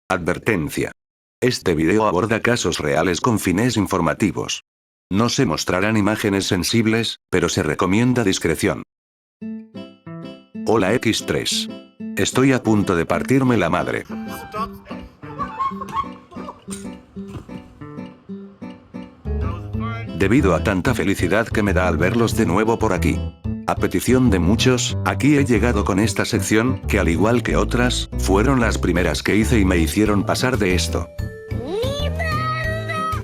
Advertencia. Este video aborda casos reales con fines informativos. No se mostrarán imágenes sensibles, pero se recomienda discreción. Hola X3. Estoy a punto de partirme la madre. Debido a tanta felicidad que me da al verlos de nuevo por aquí. A petición de muchos, aquí he llegado con esta sección, que al igual que otras, fueron las primeras que hice y me hicieron pasar de esto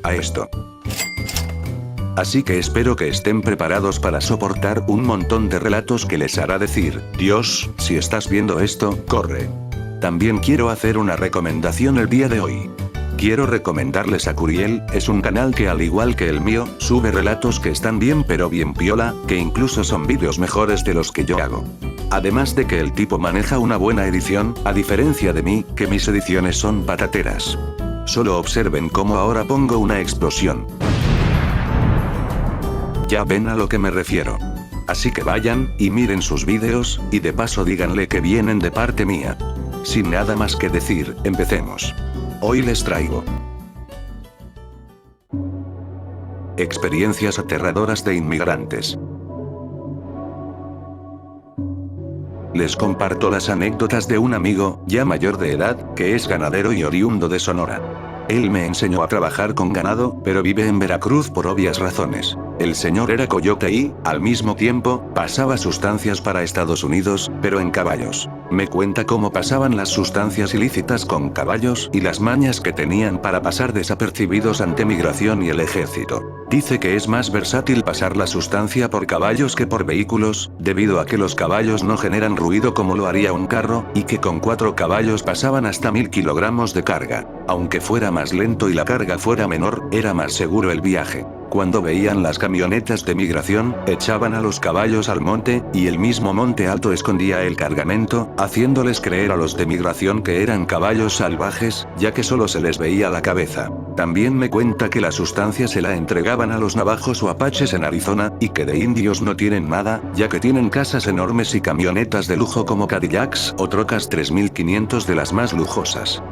a esto. Así que espero que estén preparados para soportar un montón de relatos que les hará decir, Dios, si estás viendo esto, corre. También quiero hacer una recomendación el día de hoy. Quiero recomendarles a Curiel, es un canal que al igual que el mío, sube relatos que están bien pero bien piola, que incluso son vídeos mejores de los que yo hago. Además de que el tipo maneja una buena edición, a diferencia de mí, que mis ediciones son patateras. Solo observen cómo ahora pongo una explosión. Ya ven a lo que me refiero. Así que vayan, y miren sus vídeos, y de paso díganle que vienen de parte mía. Sin nada más que decir, empecemos. Hoy les traigo experiencias aterradoras de inmigrantes. Les comparto las anécdotas de un amigo, ya mayor de edad, que es ganadero y oriundo de Sonora. Él me enseñó a trabajar con ganado, pero vive en Veracruz por obvias razones. El señor era coyote y, al mismo tiempo, pasaba sustancias para Estados Unidos, pero en caballos. Me cuenta cómo pasaban las sustancias ilícitas con caballos y las mañas que tenían para pasar desapercibidos ante migración y el ejército. Dice que es más versátil pasar la sustancia por caballos que por vehículos, debido a que los caballos no generan ruido como lo haría un carro, y que con 4 caballos pasaban hasta 1000 kilogramos de carga. Aunque fuera más lento y la carga fuera menor, era más seguro el viaje. Cuando veían las camionetas de migración, echaban a los caballos al monte, y el mismo Monte Alto escondía el cargamento, haciéndoles creer a los de migración que eran caballos salvajes, ya que solo se les veía la cabeza. También me cuenta que la sustancia se la entregaban a los navajos o apaches en Arizona, y que de indios no tienen nada, ya que tienen casas enormes y camionetas de lujo como Cadillacs o trocas 3500 de las más lujosas.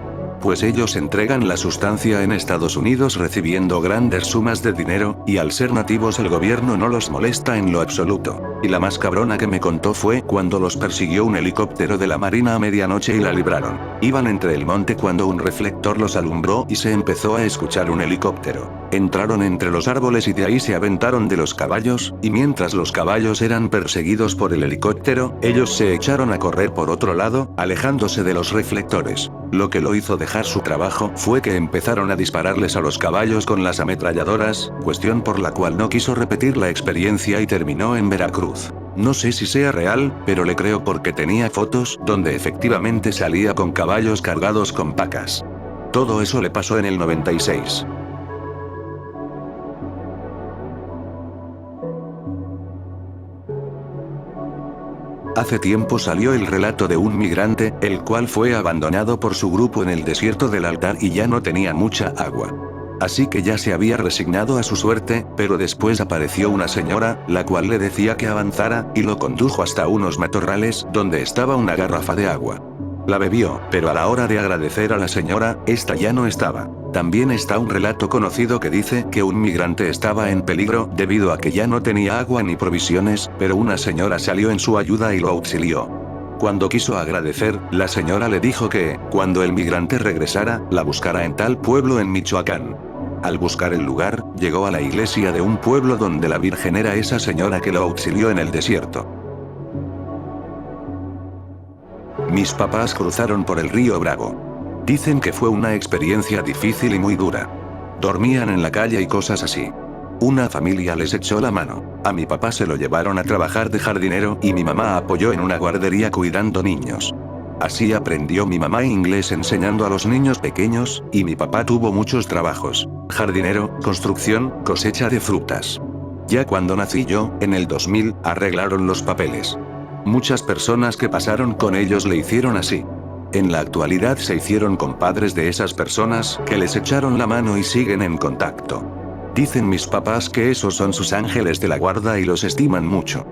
Pues ellos entregan la sustancia en Estados Unidos recibiendo grandes sumas de dinero, y al ser nativos el gobierno no los molesta en lo absoluto. Y la más cabrona que me contó fue cuando los persiguió un helicóptero de la Marina a medianoche y la libraron. Iban entre el monte cuando un reflector los alumbró y se empezó a escuchar un helicóptero. Entraron entre los árboles y de ahí se aventaron de los caballos, y mientras los caballos eran perseguidos por el helicóptero, ellos se echaron a correr por otro lado, alejándose de los reflectores. Lo que lo hizo dejar su trabajo fue que empezaron a dispararles a los caballos con las ametralladoras, cuestión por la cual no quiso repetir la experiencia y terminó en Veracruz. No sé si sea real, pero le creo porque tenía fotos donde efectivamente salía con caballos cargados con pacas. Todo eso le pasó en el 96. Hace tiempo salió el relato de un migrante, el cual fue abandonado por su grupo en el desierto del altar y ya no tenía mucha agua. Así que ya se había resignado a su suerte, pero después apareció una señora, la cual le decía que avanzara, y lo condujo hasta unos matorrales, donde estaba una garrafa de agua. La bebió, pero a la hora de agradecer a la señora, esta ya no estaba. También está un relato conocido que dice que un migrante estaba en peligro debido a que ya no tenía agua ni provisiones, pero una señora salió en su ayuda y lo auxilió. Cuando quiso agradecer, la señora le dijo que, cuando el migrante regresara, la buscara en tal pueblo en Michoacán. Al buscar el lugar, llegó a la iglesia de un pueblo donde la Virgen era esa señora que lo auxilió en el desierto. Mis papás cruzaron por el río Bravo. Dicen que fue una experiencia difícil y muy dura. Dormían en la calle y cosas así. Una familia les echó la mano. A mi papá se lo llevaron a trabajar de jardinero y mi mamá apoyó en una guardería cuidando niños. Así aprendió mi mamá inglés enseñando a los niños pequeños, y mi papá tuvo muchos trabajos: jardinero, construcción, cosecha de frutas. Ya cuando nací yo, en el 2000, arreglaron los papeles. Muchas personas que pasaron con ellos le hicieron así. En la actualidad se hicieron compadres de esas personas, que les echaron la mano y siguen en contacto. Dicen mis papás que esos son sus ángeles de la guarda y los estiman mucho.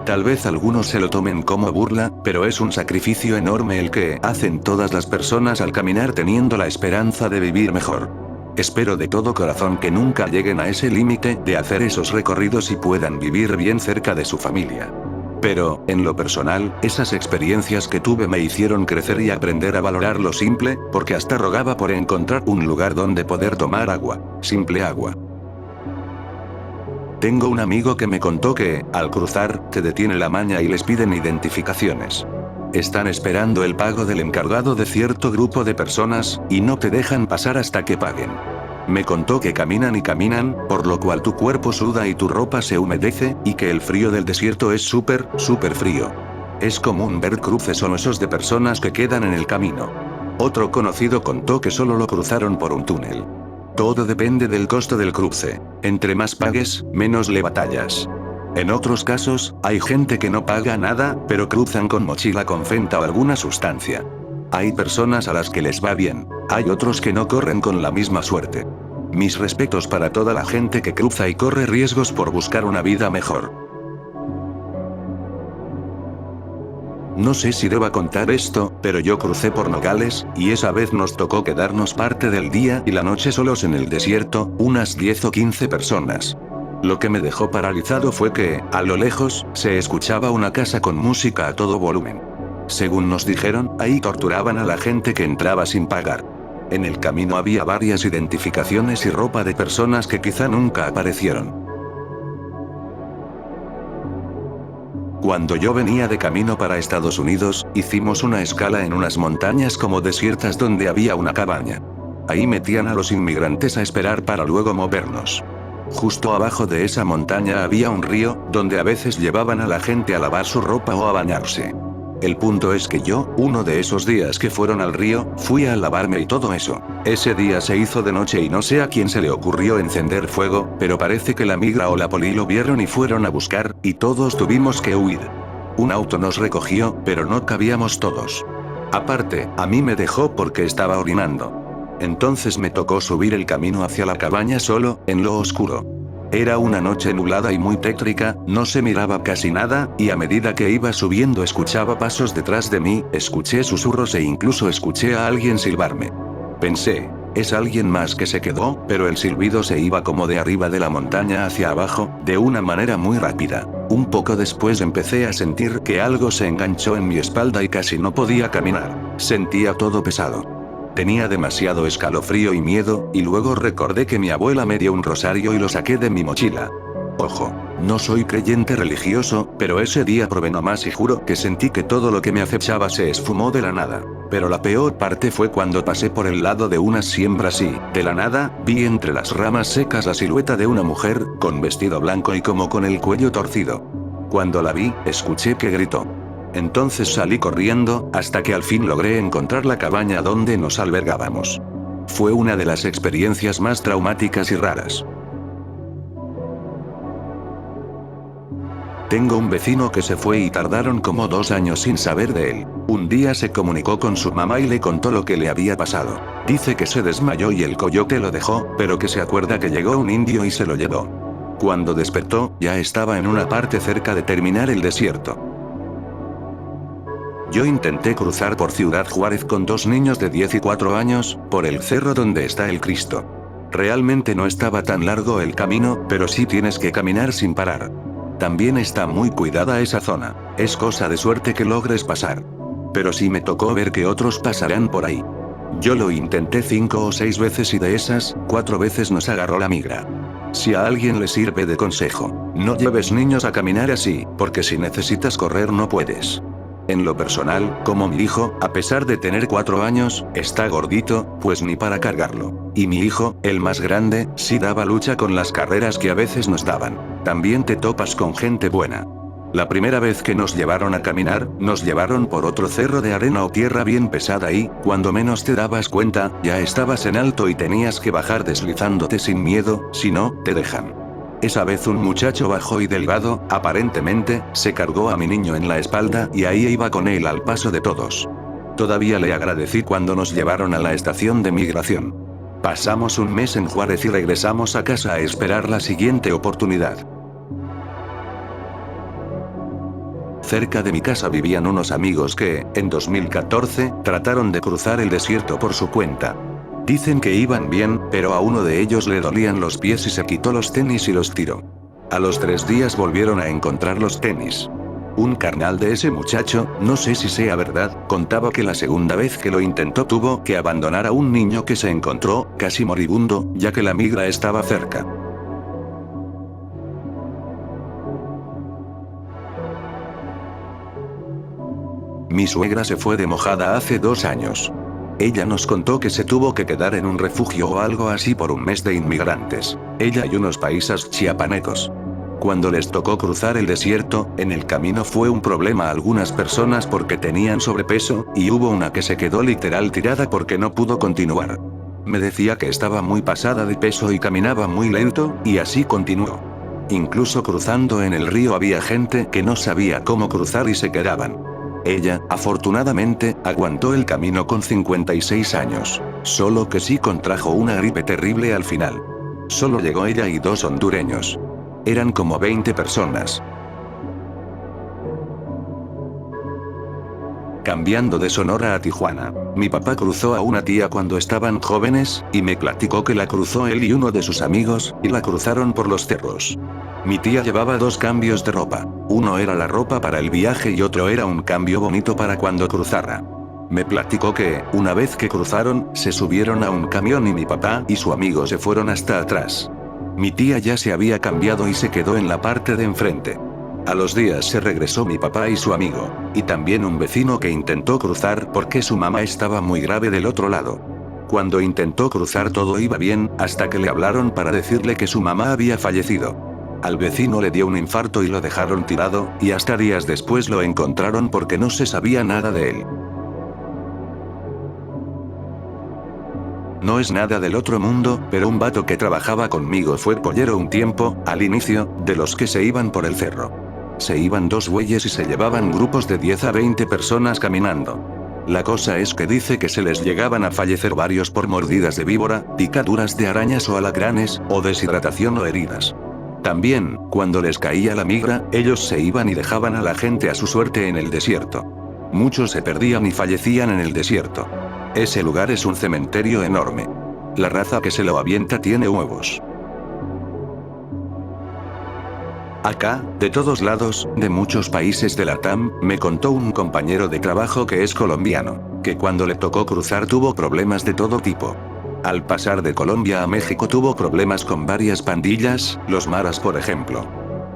Tal vez algunos se lo tomen como burla, pero es un sacrificio enorme el que hacen todas las personas al caminar teniendo la esperanza de vivir mejor. Espero de todo corazón que nunca lleguen a ese límite de hacer esos recorridos y puedan vivir bien cerca de su familia. Pero, en lo personal, esas experiencias que tuve me hicieron crecer y aprender a valorar lo simple, porque hasta rogaba por encontrar un lugar donde poder tomar agua, simple agua. Tengo un amigo que me contó que, al cruzar, te detiene la maña y les piden identificaciones. Están esperando el pago del encargado de cierto grupo de personas, y no te dejan pasar hasta que paguen. Me contó que caminan y caminan, por lo cual tu cuerpo suda y tu ropa se humedece, y que el frío del desierto es súper frío. Es común ver cruces o esos de personas que quedan en el camino. Otro conocido contó que solo lo cruzaron por un túnel. Todo depende del costo del cruce. Entre más pagues, menos le batallas. En otros casos, hay gente que no paga nada, pero cruzan con mochila con fenta o alguna sustancia. Hay personas a las que les va bien. Hay otros que no corren con la misma suerte. Mis respetos para toda la gente que cruza y corre riesgos por buscar una vida mejor. No sé si deba contar esto, pero yo crucé por Nogales, y esa vez nos tocó quedarnos parte del día y la noche solos en el desierto, unas 10 o 15 personas. Lo que me dejó paralizado fue que, a lo lejos, se escuchaba una casa con música a todo volumen. Según nos dijeron, ahí torturaban a la gente que entraba sin pagar. En el camino había varias identificaciones y ropa de personas que quizá nunca aparecieron. Cuando yo venía de camino para Estados Unidos, hicimos una escala en unas montañas como desiertas donde había una cabaña. Ahí metían a los inmigrantes a esperar para luego movernos. Justo abajo de esa montaña había un río, donde a veces llevaban a la gente a lavar su ropa o a bañarse. El punto es que yo, uno de esos días que fueron al río, fui a lavarme y todo eso. Ese día se hizo de noche y no sé a quién se le ocurrió encender fuego, pero parece que la migra o la poli lo vieron y fueron a buscar, y todos tuvimos que huir. Un auto nos recogió, pero no cabíamos todos. Aparte, a mí me dejó porque estaba orinando. Entonces me tocó subir el camino hacia la cabaña solo, en lo oscuro. Era una noche nublada y muy tétrica, no se miraba casi nada, y a medida que iba subiendo escuchaba pasos detrás de mí, escuché susurros e incluso escuché a alguien silbarme. Pensé, es alguien más que se quedó, pero el silbido se iba como de arriba de la montaña hacia abajo, de una manera muy rápida. Un poco después empecé a sentir que algo se enganchó en mi espalda y casi no podía caminar. Sentía todo pesado. Tenía demasiado escalofrío y miedo, y luego recordé que mi abuela me dio un rosario y lo saqué de mi mochila. Ojo, no soy creyente religioso, pero ese día probé nomás y juro que sentí que todo lo que me acechaba se esfumó de la nada. Pero la peor parte fue cuando pasé por el lado de unas siembras y, de la nada, vi entre las ramas secas la silueta de una mujer, con vestido blanco y como con el cuello torcido. Cuando la vi, escuché que gritó. Entonces salí corriendo, hasta que al fin logré encontrar la cabaña donde nos albergábamos. Fue una de las experiencias más traumáticas y raras. Tengo un vecino que se fue y tardaron como 2 años sin saber de él. Un día se comunicó con su mamá y le contó lo que le había pasado. Dice que se desmayó y el coyote lo dejó, pero que se acuerda que llegó un indio y se lo llevó. Cuando despertó, ya estaba en una parte cerca de terminar el desierto. Yo intenté cruzar por Ciudad Juárez con 2 niños de 10 y 4 años, por el cerro donde está el Cristo. Realmente no estaba tan largo el camino, pero sí tienes que caminar sin parar. También está muy cuidada esa zona. Es cosa de suerte que logres pasar. Pero sí me tocó ver que otros pasarán por ahí. Yo lo intenté 5 o 6 veces y de esas, 4 veces nos agarró la migra. Si a alguien le sirve de consejo, no lleves niños a caminar así, porque si necesitas correr no puedes. En lo personal, como mi hijo, a pesar de tener 4 años, está gordito, pues ni para cargarlo. Y mi hijo, el más grande, sí daba lucha con las carreras que a veces nos daban. También te topas con gente buena. La primera vez que nos llevaron a caminar, nos llevaron por otro cerro de arena o tierra bien pesada y, cuando menos te dabas cuenta, ya estabas en alto y tenías que bajar deslizándote sin miedo, si no, te dejan. Esa vez un muchacho bajo y delgado, aparentemente, se cargó a mi niño en la espalda y ahí iba con él al paso de todos. Todavía le agradecí cuando nos llevaron a la estación de migración. Pasamos un mes en Juárez y regresamos a casa a esperar la siguiente oportunidad. Cerca de mi casa vivían unos amigos que, en 2014, trataron de cruzar el desierto por su cuenta. Dicen que iban bien, pero a uno de ellos le dolían los pies y se quitó los tenis y los tiró. A los 3 días volvieron a encontrar los tenis. Un carnal de ese muchacho, no sé si sea verdad, contaba que la segunda vez que lo intentó tuvo que abandonar a un niño que se encontró, casi moribundo, ya que la migra estaba cerca. Mi suegra se fue de mojada hace 2 años. Ella nos contó que se tuvo que quedar en un refugio o algo así por un mes de inmigrantes. Ella y unos paisas chiapanecos. Cuando les tocó cruzar el desierto, en el camino fue un problema a algunas personas porque tenían sobrepeso, y hubo una que se quedó literal tirada porque no pudo continuar. Me decía que estaba muy pasada de peso y caminaba muy lento, y así continuó. Incluso cruzando en el río había gente que no sabía cómo cruzar y se quedaban. Ella, afortunadamente, aguantó el camino con 56 años. Solo que sí contrajo una gripe terrible al final. Solo llegó ella y 2 hondureños. Eran como 20 personas. Cambiando de Sonora a Tijuana. Mi papá cruzó a una tía cuando estaban jóvenes, y me platicó que la cruzó él y uno de sus amigos, y la cruzaron por los cerros. Mi tía llevaba 2 cambios de ropa. Uno era la ropa para el viaje y otro era un cambio bonito para cuando cruzara. Me platicó que, una vez que cruzaron, se subieron a un camión y mi papá y su amigo se fueron hasta atrás. Mi tía ya se había cambiado y se quedó en la parte de enfrente. A los días se regresó mi papá y su amigo, y también un vecino que intentó cruzar porque su mamá estaba muy grave del otro lado. Cuando intentó cruzar todo iba bien, hasta que le hablaron para decirle que su mamá había fallecido. Al vecino le dio un infarto y lo dejaron tirado, y hasta días después lo encontraron porque no se sabía nada de él. No es nada del otro mundo, pero un vato que trabajaba conmigo fue pollero un tiempo, al inicio, de los que se iban por el cerro. Se iban 2 güeyes y se llevaban grupos de 10 a 20 personas caminando. La cosa es que dice que se les llegaban a fallecer varios por mordidas de víbora, picaduras de arañas o alacranes, o deshidratación o heridas. También, cuando les caía la migra, ellos se iban y dejaban a la gente a su suerte en el desierto. Muchos se perdían y fallecían en el desierto. Ese lugar es un cementerio enorme. La raza que se lo avienta tiene huevos. Acá, de todos lados, de muchos países de la TAM, me contó un compañero de trabajo que es colombiano, que cuando le tocó cruzar tuvo problemas de todo tipo. Al pasar de Colombia a México tuvo problemas con varias pandillas, los maras por ejemplo.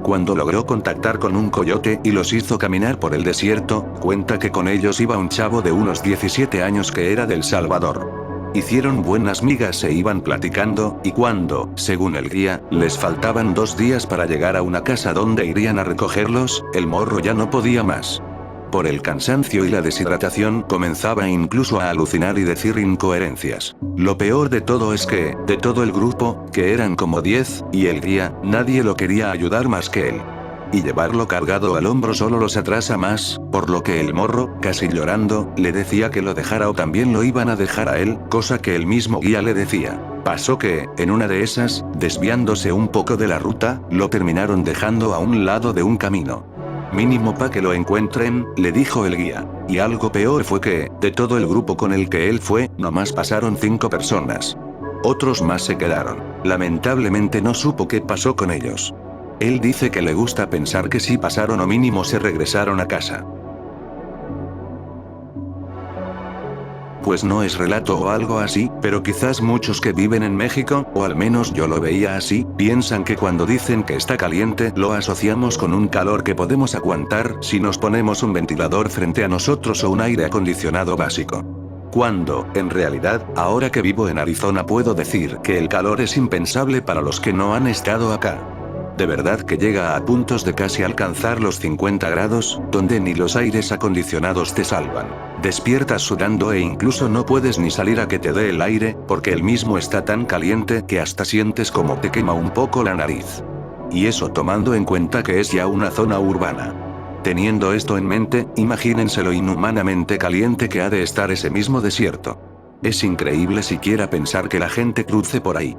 Cuando logró contactar con un coyote y los hizo caminar por el desierto, cuenta que con ellos iba un chavo de unos 17 años que era del Salvador. Hicieron buenas migas e iban platicando, y cuando, según el guía, les faltaban 2 días para llegar a una casa donde irían a recogerlos, el morro ya no podía más. Por el cansancio y la deshidratación comenzaba incluso a alucinar y decir incoherencias. Lo peor de todo es que, de todo el grupo, que eran como 10, y el guía, nadie lo quería ayudar más que él. Y llevarlo cargado al hombro solo los atrasa más, por lo que el morro, casi llorando, le decía que lo dejara o también lo iban a dejar a él, cosa que el mismo guía le decía. Pasó que, en una de esas, desviándose un poco de la ruta, lo terminaron dejando a un lado de un camino. Mínimo pa' que lo encuentren, le dijo el guía. Y algo peor fue que, de todo el grupo con el que él fue, nomás pasaron 5 personas. Otros más se quedaron. Lamentablemente no supo qué pasó con ellos. Él dice que le gusta pensar que sí pasaron o mínimo se regresaron a casa. Pues no es relato o algo así, pero quizás muchos que viven en México, o al menos yo lo veía así, piensan que cuando dicen que está caliente lo asociamos con un calor que podemos aguantar si nos ponemos un ventilador frente a nosotros o un aire acondicionado básico. Cuando, en realidad, ahora que vivo en Arizona puedo decir que el calor es impensable para los que no han estado acá. De verdad que llega a puntos de casi alcanzar los 50 grados, donde ni los aires acondicionados te salvan. Despiertas sudando e incluso no puedes ni salir a que te dé el aire, porque el mismo está tan caliente que hasta sientes como te quema un poco la nariz. Y eso tomando en cuenta que es ya una zona urbana. Teniendo esto en mente, imagínense lo inhumanamente caliente que ha de estar ese mismo desierto. Es increíble siquiera pensar que la gente cruce por ahí.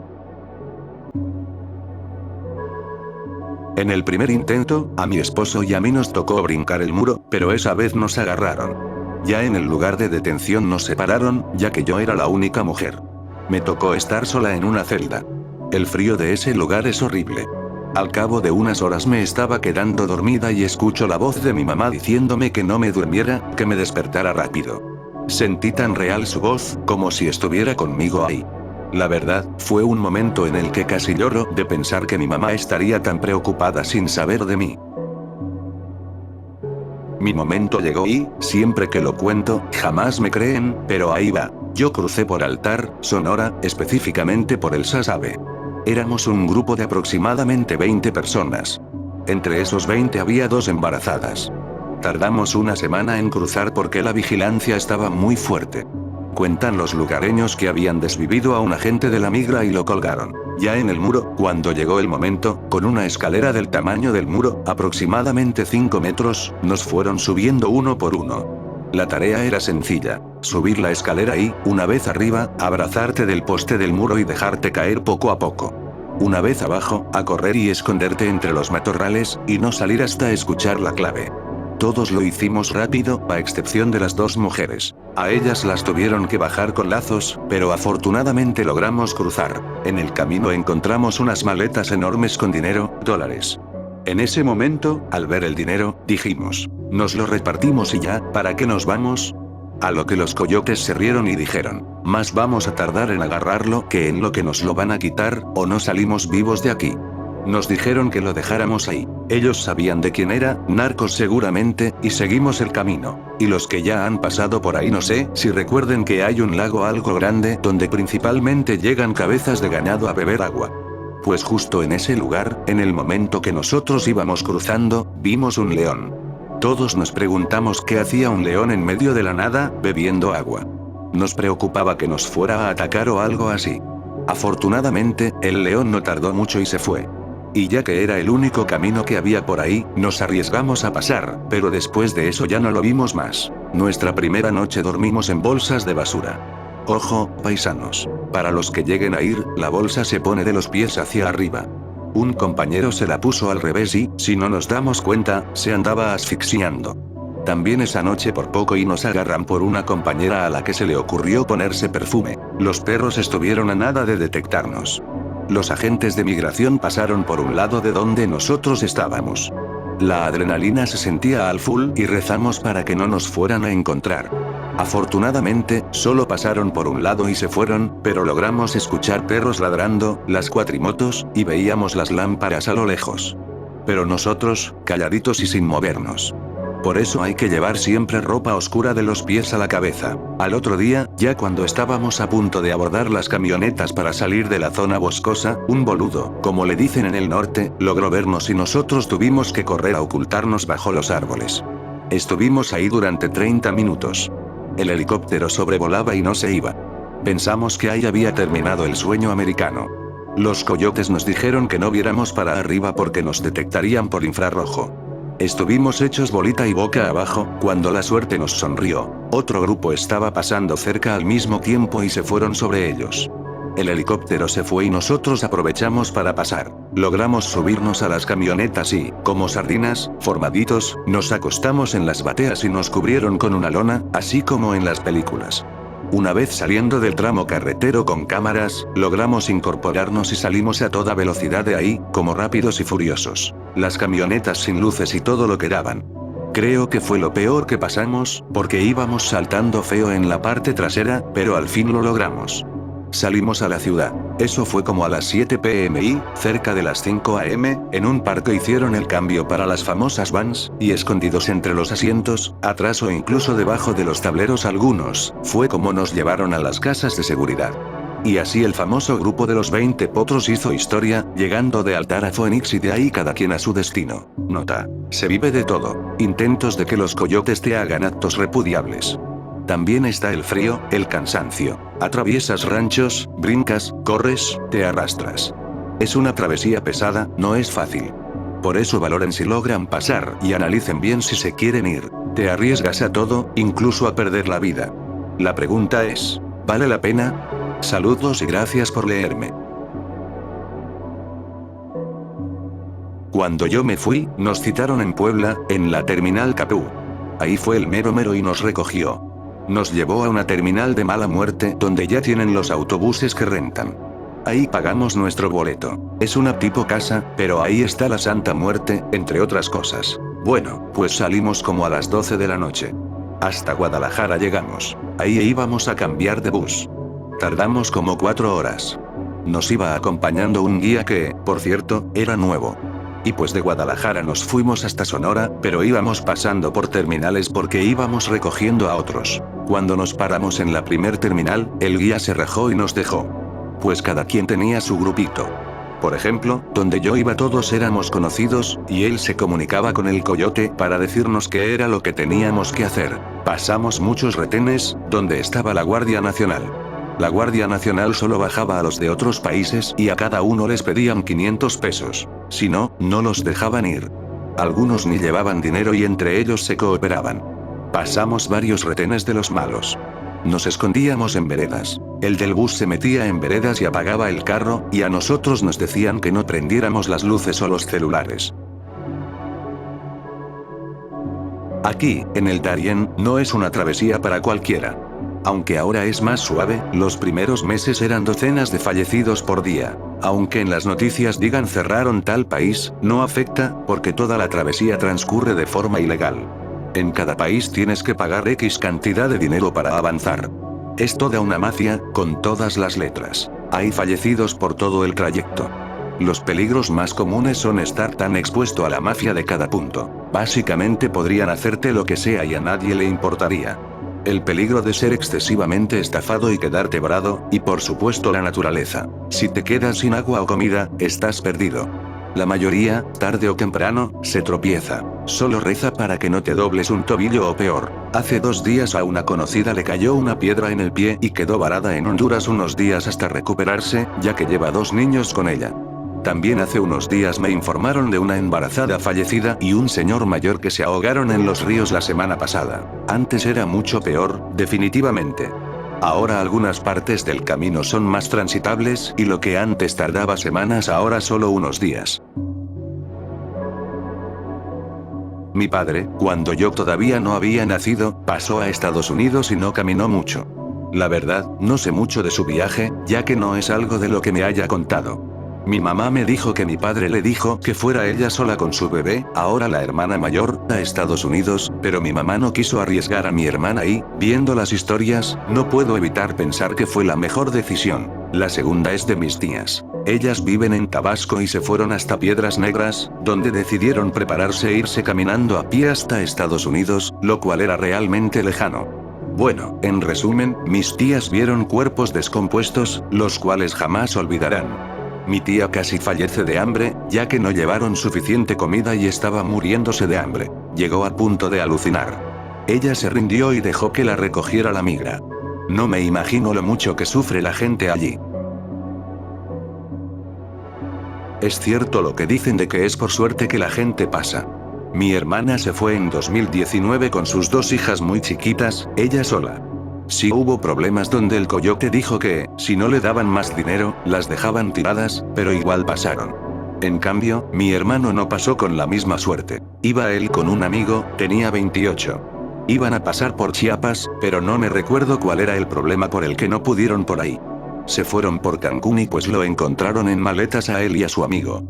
En el primer intento, a mi esposo y a mí nos tocó brincar el muro, pero esa vez nos agarraron. Ya en el lugar de detención nos separaron, ya que yo era la única mujer. Me tocó estar sola en una celda. El frío de ese lugar es horrible. Al cabo de unas horas me estaba quedando dormida y escucho la voz de mi mamá diciéndome que no me durmiera, que me despertara rápido. Sentí tan real su voz, como si estuviera conmigo ahí. La verdad, fue un momento en el que casi lloro de pensar que mi mamá estaría tan preocupada sin saber de mí. Mi momento llegó y, siempre que lo cuento, jamás me creen, pero ahí va. Yo crucé por Altar, Sonora, específicamente por el Sasabe. Éramos un grupo de aproximadamente 20 personas. Entre esos 20 había 2 embarazadas. Tardamos una semana en cruzar porque la vigilancia estaba muy fuerte. Cuentan los lugareños que habían desvivido a un agente de la migra y lo colgaron. Ya en el muro, cuando llegó el momento, con una escalera del tamaño del muro, aproximadamente 5 metros, nos fueron subiendo uno por uno. La tarea era sencilla: subir la escalera y, una vez arriba, abrazarte del poste del muro y dejarte caer poco a poco. Una vez abajo, a correr y esconderte entre los matorrales, y no salir hasta escuchar la clave. Todos lo hicimos rápido, a excepción de las 2 mujeres. A ellas las tuvieron que bajar con lazos, pero afortunadamente logramos cruzar. En el camino encontramos unas maletas enormes con dinero, dólares. En ese momento, al ver el dinero, dijimos: nos lo repartimos y ya, ¿para qué nos vamos? A lo que los coyotes se rieron y dijeron: más vamos a tardar en agarrarlo que en lo que nos lo van a quitar, o no salimos vivos de aquí. Nos dijeron que lo dejáramos ahí. Ellos sabían de quién era, narcos seguramente, y seguimos el camino. Y los que ya han pasado por ahí no sé si recuerden que hay un lago algo grande donde principalmente llegan cabezas de ganado a beber agua. Pues justo en ese lugar, en el momento que nosotros íbamos cruzando, vimos un león. Todos nos preguntamos qué hacía un león en medio de la nada, bebiendo agua. Nos preocupaba que nos fuera a atacar o algo así. Afortunadamente, el león no tardó mucho y se fue. Y ya que era el único camino que había por ahí, nos arriesgamos a pasar, pero después de eso ya no lo vimos más. Nuestra primera noche dormimos en bolsas de basura. Ojo, paisanos. Para los que lleguen a ir, la bolsa se pone de los pies hacia arriba. Un compañero se la puso al revés y, si no nos damos cuenta, se andaba asfixiando. También esa noche por poco y nos agarran por una compañera a la que se le ocurrió ponerse perfume. Los perros estuvieron a nada de detectarnos. Los agentes de migración pasaron por un lado de donde nosotros estábamos. La adrenalina se sentía al full y rezamos para que no nos fueran a encontrar. Afortunadamente, solo pasaron por un lado y se fueron, pero logramos escuchar perros ladrando, las cuatrimotos, y veíamos las lámparas a lo lejos. Pero nosotros, calladitos y sin movernos. Por eso hay que llevar siempre ropa oscura de los pies a la cabeza. Al otro día, ya cuando estábamos a punto de abordar las camionetas para salir de la zona boscosa, un boludo, como le dicen en el norte, logró vernos y nosotros tuvimos que correr a ocultarnos bajo los árboles. Estuvimos ahí durante 30 minutos. El helicóptero sobrevolaba y no se iba. Pensamos que ahí había terminado el sueño americano. Los coyotes nos dijeron que no viéramos para arriba porque nos detectarían por infrarrojo. Estuvimos hechos bolita y boca abajo, cuando la suerte nos sonrió. Otro grupo estaba pasando cerca al mismo tiempo y se fueron sobre ellos. El helicóptero se fue y nosotros aprovechamos para pasar. Logramos subirnos a las camionetas y, como sardinas, formaditos, nos acostamos en las bateas y nos cubrieron con una lona, así como en las películas. Una vez saliendo del tramo carretero con cámaras, logramos incorporarnos y salimos a toda velocidad de ahí, como rápidos y furiosos. Las camionetas sin luces y todo lo que daban. Creo que fue lo peor que pasamos, porque íbamos saltando feo en la parte trasera, pero al fin lo logramos. Salimos a la ciudad. Eso fue como a las 7 p.m. y, cerca de las 5 a.m., en un parque hicieron el cambio para las famosas vans, y escondidos entre los asientos, atrás o incluso debajo de los tableros algunos, fue como nos llevaron a las casas de seguridad. Y así el famoso grupo de los 20 potros hizo historia, llegando de Altar a Phoenix y de ahí cada quien a su destino. Nota: se vive de todo. Intentos de que los coyotes te hagan actos repudiables. También está el frío, el cansancio. Atraviesas ranchos, brincas, corres, te arrastras. Es una travesía pesada, no es fácil. Por eso valoren si logran pasar y analicen bien si se quieren ir. Te arriesgas a todo, incluso a perder la vida. La pregunta es, ¿vale la pena? Saludos y gracias por leerme. Cuando yo me fui, nos citaron en Puebla, en la terminal Capú. Ahí fue el mero mero y nos recogió. Nos llevó a una terminal de mala muerte donde ya tienen los autobuses que rentan. Ahí pagamos nuestro boleto. Es una tipo casa, pero ahí está la Santa Muerte, entre otras cosas. Bueno, pues salimos como a las 12 de la noche. Hasta Guadalajara llegamos. Ahí íbamos a cambiar de bus. Tardamos como 4 horas. Nos iba acompañando un guía que, por cierto, era nuevo. Y pues de Guadalajara nos fuimos hasta Sonora, pero íbamos pasando por terminales porque íbamos recogiendo a otros. Cuando nos paramos en la primer terminal, el guía se rajó y nos dejó. Pues cada quien tenía su grupito. Por ejemplo, donde yo iba todos éramos conocidos, y él se comunicaba con el coyote para decirnos qué era lo que teníamos que hacer. Pasamos muchos retenes, donde estaba la Guardia Nacional. La Guardia Nacional solo bajaba a los de otros países y a cada uno les pedían 500 pesos. Si no, no los dejaban ir. Algunos ni llevaban dinero y entre ellos se cooperaban. Pasamos varios retenes de los malos. Nos escondíamos en veredas. El del bus se metía en veredas y apagaba el carro, y a nosotros nos decían que no prendiéramos las luces o los celulares. Aquí, en el Darién, no es una travesía para cualquiera. Aunque ahora es más suave, los primeros meses eran docenas de fallecidos por día. Aunque en las noticias digan cerraron tal país, no afecta, porque toda la travesía transcurre de forma ilegal. En cada país tienes que pagar X cantidad de dinero para avanzar. Es toda una mafia, con todas las letras. Hay fallecidos por todo el trayecto. Los peligros más comunes son estar tan expuesto a la mafia de cada punto. Básicamente podrían hacerte lo que sea y a nadie le importaría. El peligro de ser excesivamente estafado y quedarte varado, y por supuesto la naturaleza. Si te quedas sin agua o comida, estás perdido. La mayoría, tarde o temprano, se tropieza. Solo reza para que no te dobles un tobillo o peor. Hace 2 días a una conocida le cayó una piedra en el pie y quedó varada en Honduras unos días hasta recuperarse, ya que lleva 2 niños con ella. También hace unos días me informaron de una embarazada fallecida y un señor mayor que se ahogaron en los ríos la semana pasada. Antes era mucho peor, definitivamente. Ahora algunas partes del camino son más transitables, y lo que antes tardaba semanas ahora solo unos días. Mi padre, cuando yo todavía no había nacido, pasó a Estados Unidos y no caminó mucho. La verdad, no sé mucho de su viaje, ya que no es algo de lo que me haya contado. Mi mamá me dijo que mi padre le dijo que fuera ella sola con su bebé, ahora la hermana mayor, a Estados Unidos, pero mi mamá no quiso arriesgar a mi hermana y, viendo las historias, no puedo evitar pensar que fue la mejor decisión. La segunda es de mis tías. Ellas viven en Tabasco y se fueron hasta Piedras Negras, donde decidieron prepararse e irse caminando a pie hasta Estados Unidos, lo cual era realmente lejano. Bueno, en resumen, mis tías vieron cuerpos descompuestos, los cuales jamás olvidarán. Mi tía casi fallece de hambre, ya que no llevaron suficiente comida y estaba muriéndose de hambre. Llegó a punto de alucinar. Ella se rindió y dejó que la recogiera la migra. No me imagino lo mucho que sufre la gente allí. Es cierto lo que dicen de que es por suerte que la gente pasa. Mi hermana se fue en 2019 con sus 2 hijas muy chiquitas, ella sola. Sí hubo problemas donde el coyote dijo que, si no le daban más dinero, las dejaban tiradas, pero igual pasaron. En cambio, mi hermano no pasó con la misma suerte. Iba él con un amigo, tenía 28. Iban a pasar por Chiapas, pero no me recuerdo cuál era el problema por el que no pudieron por ahí. Se fueron por Cancún y pues lo encontraron en maletas a él y a su amigo.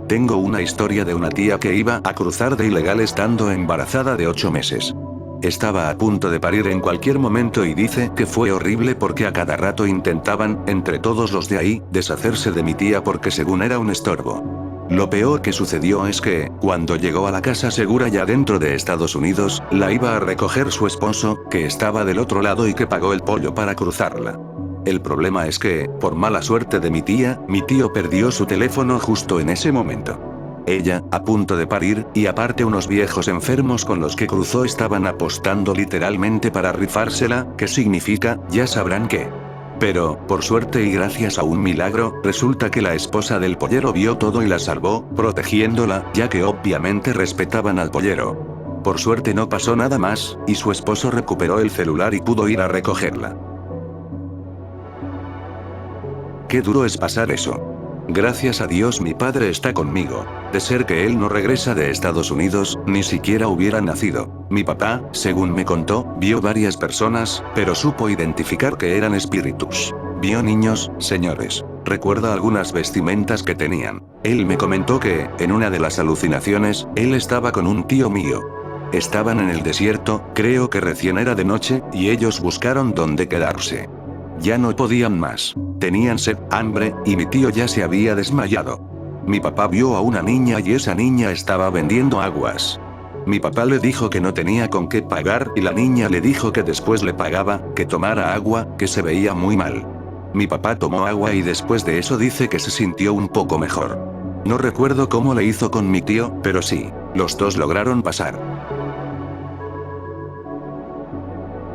Tengo una historia de una tía que iba a cruzar de ilegal estando embarazada de 8 meses. Estaba a punto de parir en cualquier momento y dice que fue horrible porque a cada rato intentaban, entre todos los de ahí, deshacerse de mi tía porque según era un estorbo. Lo peor que sucedió es que, cuando llegó a la casa segura ya dentro de Estados Unidos, la iba a recoger su esposo, que estaba del otro lado y que pagó el pollo para cruzarla. El problema es que, por mala suerte de mi tía, mi tío perdió su teléfono justo en ese momento. Ella, a punto de parir, y aparte unos viejos enfermos con los que cruzó estaban apostando literalmente para rifársela, ¿qué significa? Ya sabrán qué. Pero, por suerte y gracias a un milagro, resulta que la esposa del pollero vio todo y la salvó, protegiéndola, ya que obviamente respetaban al pollero. Por suerte no pasó nada más, y su esposo recuperó el celular y pudo ir a recogerla. Qué duro es pasar eso. Gracias a Dios mi padre está conmigo. De ser que él no regresa de Estados Unidos, ni siquiera hubiera nacido. Mi papá, según me contó, vio varias personas, pero supo identificar que eran espíritus. Vio niños, señores. Recuerda algunas vestimentas que tenían. Él me comentó que, en una de las alucinaciones, él estaba con un tío mío. Estaban en el desierto, creo que recién era de noche, y ellos buscaron dónde quedarse. Ya no podían más. Tenían sed, hambre, y mi tío ya se había desmayado. Mi papá vio a una niña y esa niña estaba vendiendo aguas. Mi papá le dijo que no tenía con qué pagar y la niña le dijo que después le pagaba, que tomara agua, que se veía muy mal. Mi papá tomó agua y después de eso dice que se sintió un poco mejor. No recuerdo cómo le hizo con mi tío, pero sí, los dos lograron pasar.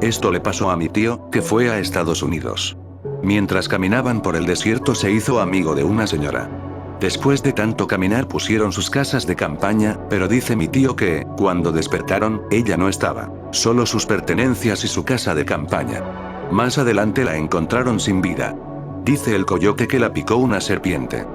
Esto le pasó a mi tío, que fue a Estados Unidos. Mientras caminaban por el desierto se hizo amigo de una señora. Después de tanto caminar pusieron sus casas de campaña, pero dice mi tío que, cuando despertaron, ella no estaba, solo sus pertenencias y su casa de campaña. Más adelante la encontraron sin vida. Dice el coyote que la picó una serpiente.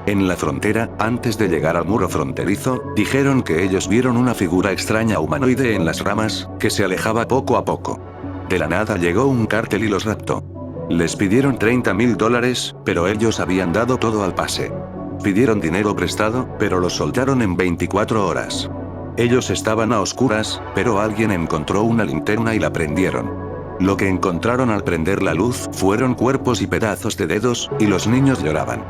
En la frontera, antes de llegar al muro fronterizo, dijeron que ellos vieron una figura extraña humanoide en las ramas, que se alejaba poco a poco. De la nada llegó un cártel y los raptó. Les pidieron $30,000, pero ellos habían dado todo al pase. Pidieron dinero prestado, pero los soltaron en 24 horas. Ellos estaban a oscuras, pero alguien encontró una linterna y la prendieron. Lo que encontraron al prender la luz fueron cuerpos y pedazos de dedos, y los niños lloraban.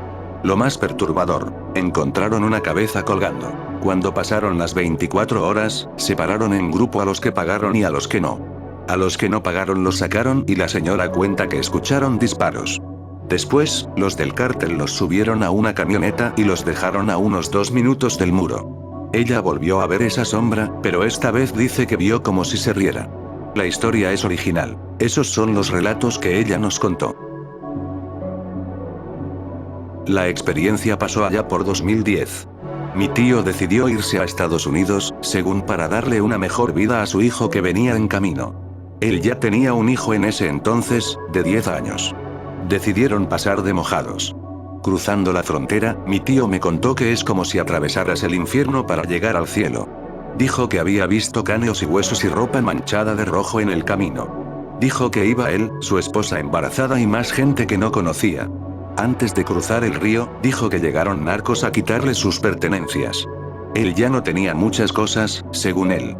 Lo más perturbador, encontraron una cabeza colgando. Cuando pasaron las 24 horas, separaron en grupo a los que pagaron y a los que no. A los que no pagaron los sacaron y la señora cuenta que escucharon disparos. Después, los del cártel los subieron a una camioneta y los dejaron a unos 2 minutos del muro. Ella volvió a ver esa sombra, pero esta vez dice que vio como si se riera. La historia es original. Esos son los relatos que ella nos contó. La experiencia pasó allá por 2010. Mi tío decidió irse a Estados Unidos, según para darle una mejor vida a su hijo que venía en camino. Él ya tenía un hijo en ese entonces, de 10 años. Decidieron pasar de mojados. Cruzando la frontera, mi tío me contó que es como si atravesaras el infierno para llegar al cielo. Dijo que había visto cráneos y huesos y ropa manchada de rojo en el camino. Dijo que iba él, su esposa embarazada y más gente que no conocía. Antes de cruzar el río, dijo que llegaron narcos a quitarle sus pertenencias. Él ya no tenía muchas cosas, según él.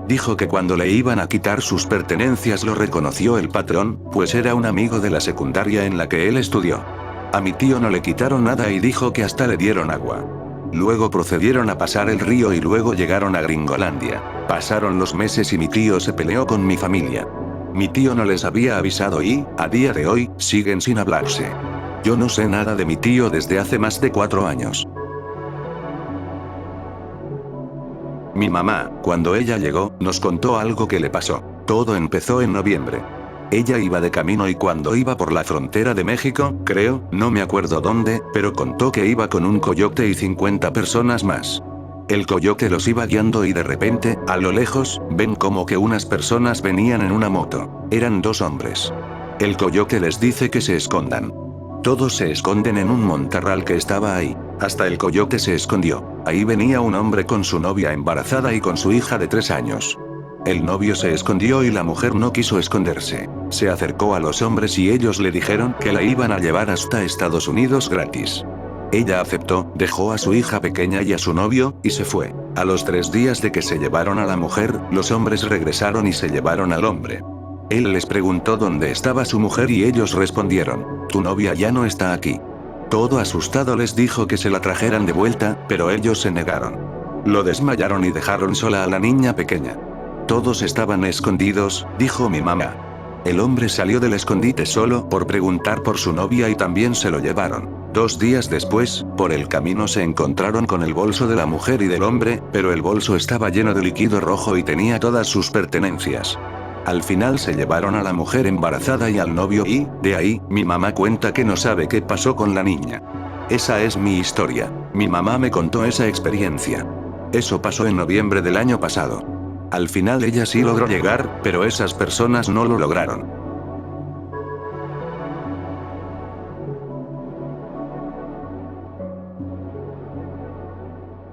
Dijo que cuando le iban a quitar sus pertenencias lo reconoció el patrón, pues era un amigo de la secundaria en la que él estudió. A mi tío no le quitaron nada y dijo que hasta le dieron agua. Luego procedieron a pasar el río y luego llegaron a Gringolandia. Pasaron los meses y mi tío se peleó con mi familia. Mi tío no les había avisado y, a día de hoy, siguen sin hablarse. Yo no sé nada de mi tío desde hace más de 4 años. Mi mamá, cuando ella llegó, nos contó algo que le pasó. Todo empezó en noviembre. Ella iba de camino y cuando iba por la frontera de México, creo, no me acuerdo dónde, pero contó que iba con un coyote y 50 personas más. El coyote los iba guiando y de repente, a lo lejos, ven como que unas personas venían en una moto. Eran 2 hombres. El coyote les dice que se escondan. Todos se esconden en un montarral que estaba ahí. Hasta el coyote se escondió. Ahí venía un hombre con su novia embarazada y con su hija de 3 años. El novio se escondió y la mujer no quiso esconderse. Se acercó a los hombres y ellos le dijeron que la iban a llevar hasta Estados Unidos gratis. Ella aceptó, dejó a su hija pequeña y a su novio, y se fue. A los 3 días de que se llevaron a la mujer, los hombres regresaron y se llevaron al hombre. Él les preguntó dónde estaba su mujer y ellos respondieron, tu novia ya no está aquí. Todo asustado les dijo que se la trajeran de vuelta, pero ellos se negaron. Lo desmayaron y dejaron sola a la niña pequeña. Todos estaban escondidos, dijo mi mamá. El hombre salió del escondite solo por preguntar por su novia y también se lo llevaron. 2 días después, por el camino se encontraron con el bolso de la mujer y del hombre, pero el bolso estaba lleno de líquido rojo y tenía todas sus pertenencias. Al final se llevaron a la mujer embarazada y al novio y, de ahí, mi mamá cuenta que no sabe qué pasó con la niña. Esa es mi historia. Mi mamá me contó esa experiencia. Eso pasó en noviembre del año pasado. Al final ella sí logró llegar, pero esas personas no lo lograron.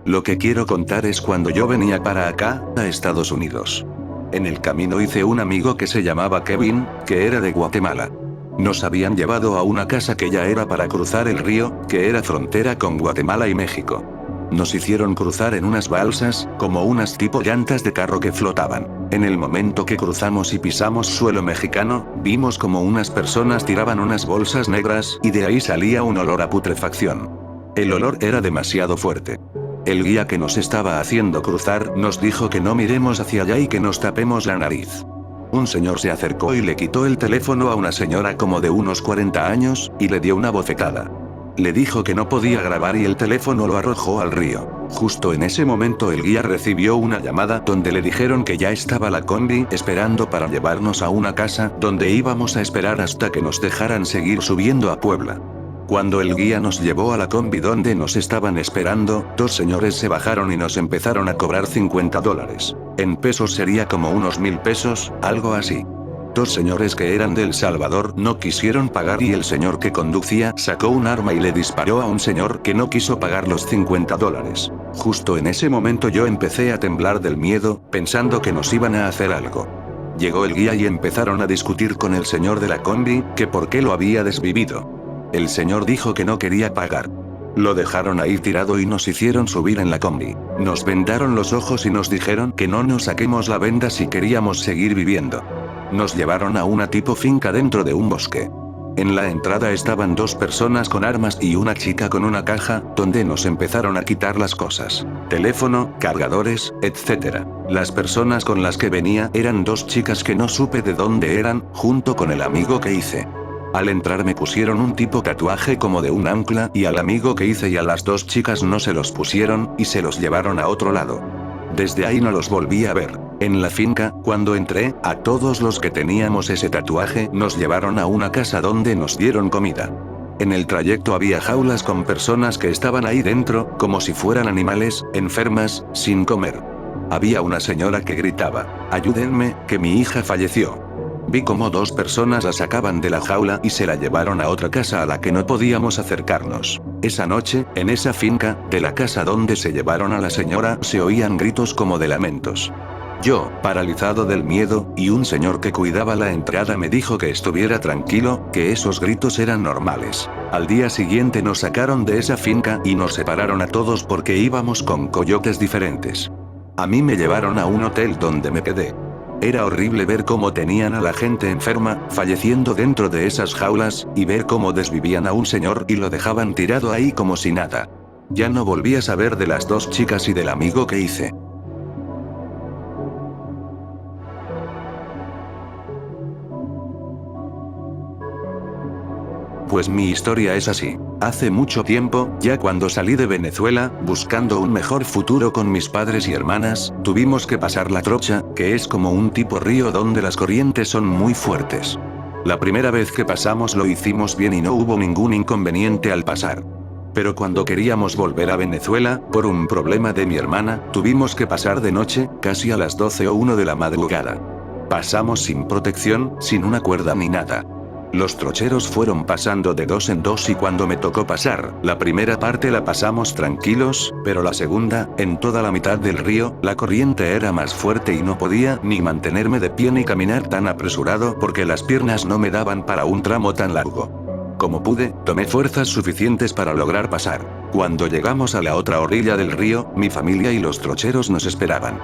Lo que quiero contar es cuando yo venía para acá, a Estados Unidos. En el camino hice un amigo que se llamaba Kevin, que era de Guatemala. Nos habían llevado a una casa que ya era para cruzar el río, que era frontera con Guatemala y México. Nos hicieron cruzar en unas balsas, como unas tipo llantas de carro que flotaban. En el momento que cruzamos y pisamos suelo mexicano, vimos como unas personas tiraban unas bolsas negras y de ahí salía un olor a putrefacción. El olor era demasiado fuerte. El guía que nos estaba haciendo cruzar nos dijo que no miremos hacia allá y que nos tapemos la nariz. Un señor se acercó y le quitó el teléfono a una señora como de unos 40 años, y le dio una bofetada. Le dijo que no podía grabar y el teléfono lo arrojó al río. Justo en ese momento el guía recibió una llamada donde le dijeron que ya estaba la combi esperando para llevarnos a una casa donde íbamos a esperar hasta que nos dejaran seguir subiendo a Puebla. Cuando el guía nos llevó a la combi donde nos estaban esperando, dos señores se bajaron y nos empezaron a cobrar $50. En pesos sería como unos 1000 pesos, algo así. Dos señores que eran de El Salvador no quisieron pagar y el señor que conducía sacó un arma y le disparó a un señor que no quiso pagar los $50. Justo en ese momento yo empecé a temblar del miedo, pensando que nos iban a hacer algo. Llegó el guía y empezaron a discutir con el señor de la combi, que por qué lo había desvivido. El señor dijo que no quería pagar. Lo dejaron ahí tirado y nos hicieron subir en la combi. Nos vendaron los ojos y nos dijeron que no nos saquemos la venda si queríamos seguir viviendo. Nos llevaron a una tipo finca dentro de un bosque. En la entrada estaban dos personas con armas y una chica con una caja, donde nos empezaron a quitar las cosas. Teléfono, cargadores, etc. Las personas con las que venía eran dos chicas que no supe de dónde eran, junto con el amigo que hice. Al entrar me pusieron un tipo tatuaje como de un ancla y al amigo que hice y a las dos chicas no se los pusieron, y se los llevaron a otro lado. Desde ahí no los volví a ver. En la finca, cuando entré, a todos los que teníamos ese tatuaje nos llevaron a una casa donde nos dieron comida. En el trayecto había jaulas con personas que estaban ahí dentro, como si fueran animales, enfermas, sin comer. Había una señora que gritaba: "Ayúdenme, que mi hija falleció". Vi como dos personas la sacaban de la jaula y se la llevaron a otra casa a la que no podíamos acercarnos. Esa noche, en esa finca, de la casa donde se llevaron a la señora, se oían gritos como de lamentos. Yo, paralizado del miedo, y un señor que cuidaba la entrada me dijo que estuviera tranquilo, que esos gritos eran normales. Al día siguiente nos sacaron de esa finca y nos separaron a todos porque íbamos con coyotes diferentes. A mí me llevaron a un hotel donde me quedé. Era horrible ver cómo tenían a la gente enferma, falleciendo dentro de esas jaulas, y ver cómo desvivían a un señor y lo dejaban tirado ahí como si nada. Ya no volví a saber de las dos chicas y del amigo que hice. Pues mi historia es así. Hace mucho tiempo, ya cuando salí de Venezuela, buscando un mejor futuro con mis padres y hermanas, tuvimos que pasar la Trocha, que es como un tipo río donde las corrientes son muy fuertes. La primera vez que pasamos lo hicimos bien y no hubo ningún inconveniente al pasar. Pero cuando queríamos volver a Venezuela, por un problema de mi hermana, tuvimos que pasar de noche, casi a las 12 o 1 de la madrugada. Pasamos sin protección, sin una cuerda ni nada. Los trocheros fueron pasando de dos en dos y cuando me tocó pasar, la primera parte la pasamos tranquilos, pero la segunda, en toda la mitad del río, la corriente era más fuerte y no podía ni mantenerme de pie ni caminar tan apresurado porque las piernas no me daban para un tramo tan largo. Como pude, tomé fuerzas suficientes para lograr pasar. Cuando llegamos a la otra orilla del río, mi familia y los trocheros nos esperaban.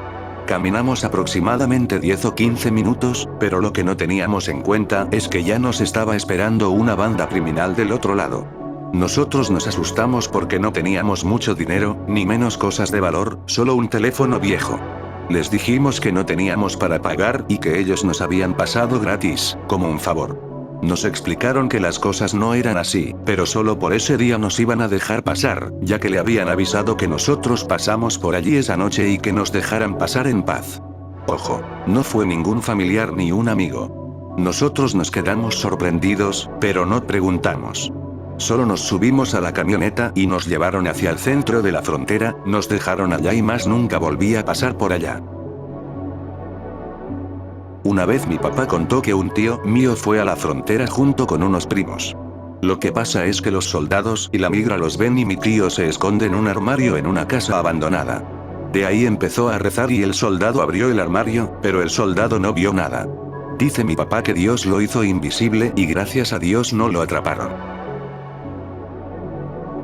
Caminamos aproximadamente 10 o 15 minutos, pero lo que no teníamos en cuenta es que ya nos estaba esperando una banda criminal del otro lado. Nosotros nos asustamos porque no teníamos mucho dinero, ni menos cosas de valor, solo un teléfono viejo. Les dijimos que no teníamos para pagar y que ellos nos habían pasado gratis, como un favor. Nos explicaron que las cosas no eran así, pero solo por ese día nos iban a dejar pasar, ya que le habían avisado que nosotros pasamos por allí esa noche y que nos dejaran pasar en paz. Ojo, no fue ningún familiar ni un amigo. Nosotros nos quedamos sorprendidos, pero no preguntamos. Solo nos subimos a la camioneta y nos llevaron hacia el centro de la frontera, nos dejaron allá y más nunca volví a pasar por allá. Una vez mi papá contó que un tío mío fue a la frontera junto con unos primos. Lo que pasa es que los soldados y la migra los ven y mi tío se esconde en un armario en una casa abandonada. De ahí empezó a rezar y el soldado abrió el armario, pero el soldado no vio nada. Dice mi papá que Dios lo hizo invisible y gracias a Dios no lo atraparon.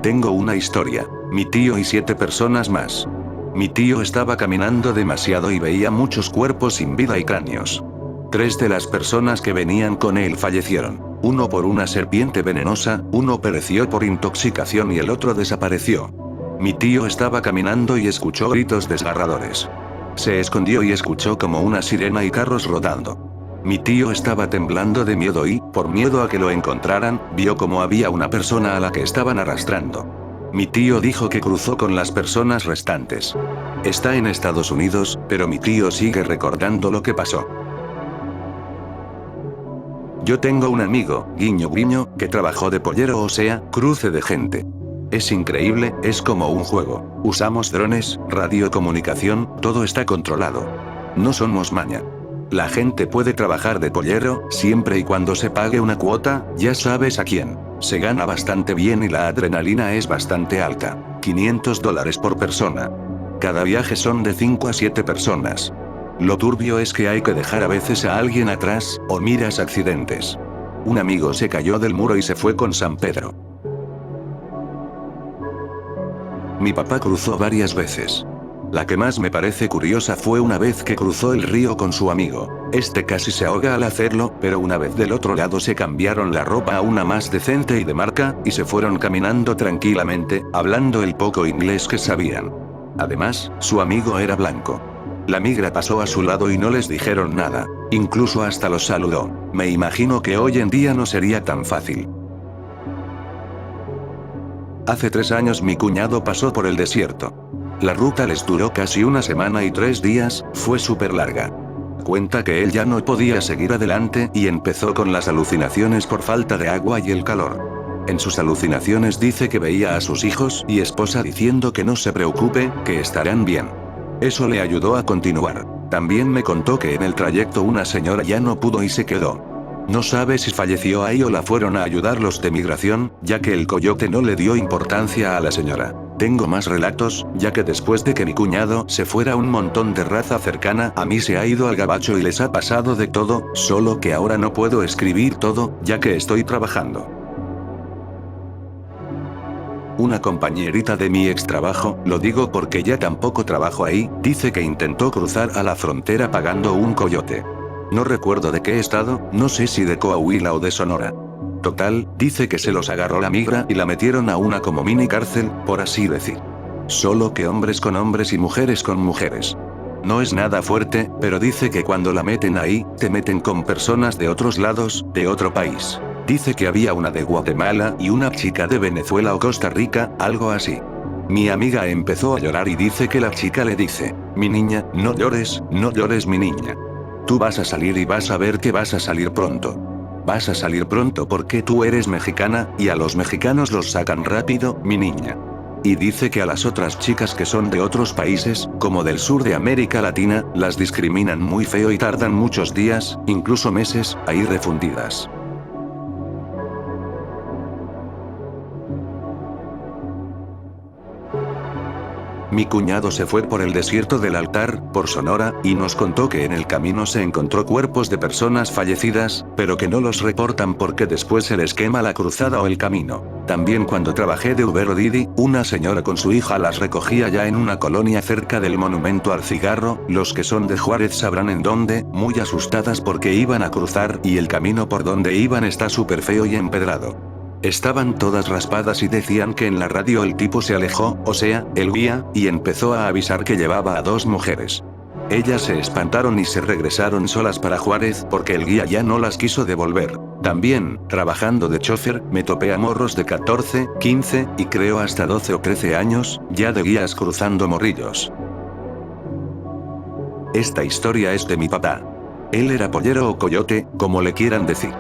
Tengo una historia. Mi tío y 7 personas más. Mi tío estaba caminando demasiado y veía muchos cuerpos sin vida y cráneos. 3 de las personas que venían con él fallecieron. Uno por una serpiente venenosa, uno pereció por intoxicación y el otro desapareció. Mi tío estaba caminando y escuchó gritos desgarradores. Se escondió y escuchó como una sirena y carros rodando. Mi tío estaba temblando de miedo y, por miedo a que lo encontraran, vio como había una persona a la que estaban arrastrando. Mi tío dijo que cruzó con las personas restantes. Está en Estados Unidos, pero mi tío sigue recordando lo que pasó. Yo tengo un amigo, guiño guiño, que trabajó de pollero, o sea, cruce de gente. Es increíble, es como un juego. Usamos drones, radiocomunicación, todo está controlado. No somos maña. La gente puede trabajar de pollero, siempre y cuando se pague una cuota, ya sabes a quién. Se gana bastante bien y la adrenalina es bastante alta. $500 por persona. Cada viaje son de 5 a 7 personas. Lo turbio es que hay que dejar a veces a alguien atrás, o miras accidentes. Un amigo se cayó del muro y se fue con San Pedro. Mi papá cruzó varias veces. La que más me parece curiosa fue una vez que cruzó el río con su amigo. Este casi se ahoga al hacerlo, pero una vez del otro lado se cambiaron la ropa a una más decente y de marca, y se fueron caminando tranquilamente, hablando el poco inglés que sabían. Además, su amigo era blanco. La migra pasó a su lado y no les dijeron nada. Incluso hasta los saludó. Me imagino que hoy en día no sería tan fácil. Hace 3 años mi cuñado pasó por el desierto. La ruta les duró casi una semana y 3 días, fue súper larga. Cuenta que él ya no podía seguir adelante y empezó con las alucinaciones por falta de agua y el calor. En sus alucinaciones dice que veía a sus hijos y esposa diciendo que no se preocupe, que estarán bien. Eso le ayudó a continuar. También me contó que en el trayecto una señora ya no pudo y se quedó. No sabe si falleció ahí o la fueron a ayudar los de migración, ya que el coyote no le dio importancia a la señora. Tengo más relatos, ya que después de que mi cuñado se fuera un montón de raza cercana a mí se ha ido al gabacho y les ha pasado de todo, solo que ahora no puedo escribir todo, ya que estoy trabajando. Una compañerita de mi ex trabajo, lo digo porque ya tampoco trabajo ahí, dice que intentó cruzar a la frontera pagando un coyote. No recuerdo de qué estado, no sé si de Coahuila o de Sonora. Total, dice que se los agarró la migra y la metieron a una como mini cárcel, por así decir. Solo que hombres con hombres y mujeres con mujeres. No es nada fuerte, pero dice que cuando la meten ahí, te meten con personas de otros lados, de otro país. Dice que había una de Guatemala y una chica de Venezuela o Costa Rica, algo así. Mi amiga empezó a llorar y dice que la chica le dice: mi niña, no llores mi niña. Tú vas a salir y vas a ver que vas a salir pronto. Vas a salir pronto porque tú eres mexicana, y a los mexicanos los sacan rápido, mi niña. Y dice que a las otras chicas que son de otros países, como del sur de América Latina, las discriminan muy feo y tardan muchos días, incluso meses, a ir refundidas. Mi cuñado se fue por el desierto del Altar, por Sonora, y nos contó que en el camino se encontró cuerpos de personas fallecidas, pero que no los reportan porque después se les quema la cruzada o el camino. También cuando trabajé de Uber o Didi, una señora con su hija las recogía ya en una colonia cerca del monumento al cigarro, los que son de Juárez sabrán en dónde, muy asustadas porque iban a cruzar y el camino por donde iban está súper feo y empedrado. Estaban todas raspadas y decían que en la radio el tipo se alejó, o sea, el guía, y empezó a avisar que llevaba a 2 mujeres. Ellas se espantaron y se regresaron solas para Juárez porque el guía ya no las quiso devolver. También, trabajando de chofer, me topé a morros de 14, 15, y creo hasta 12 o 13 años, ya de guías cruzando morrillos. Esta historia es de mi papá. Él era pollero o coyote, como le quieran decir.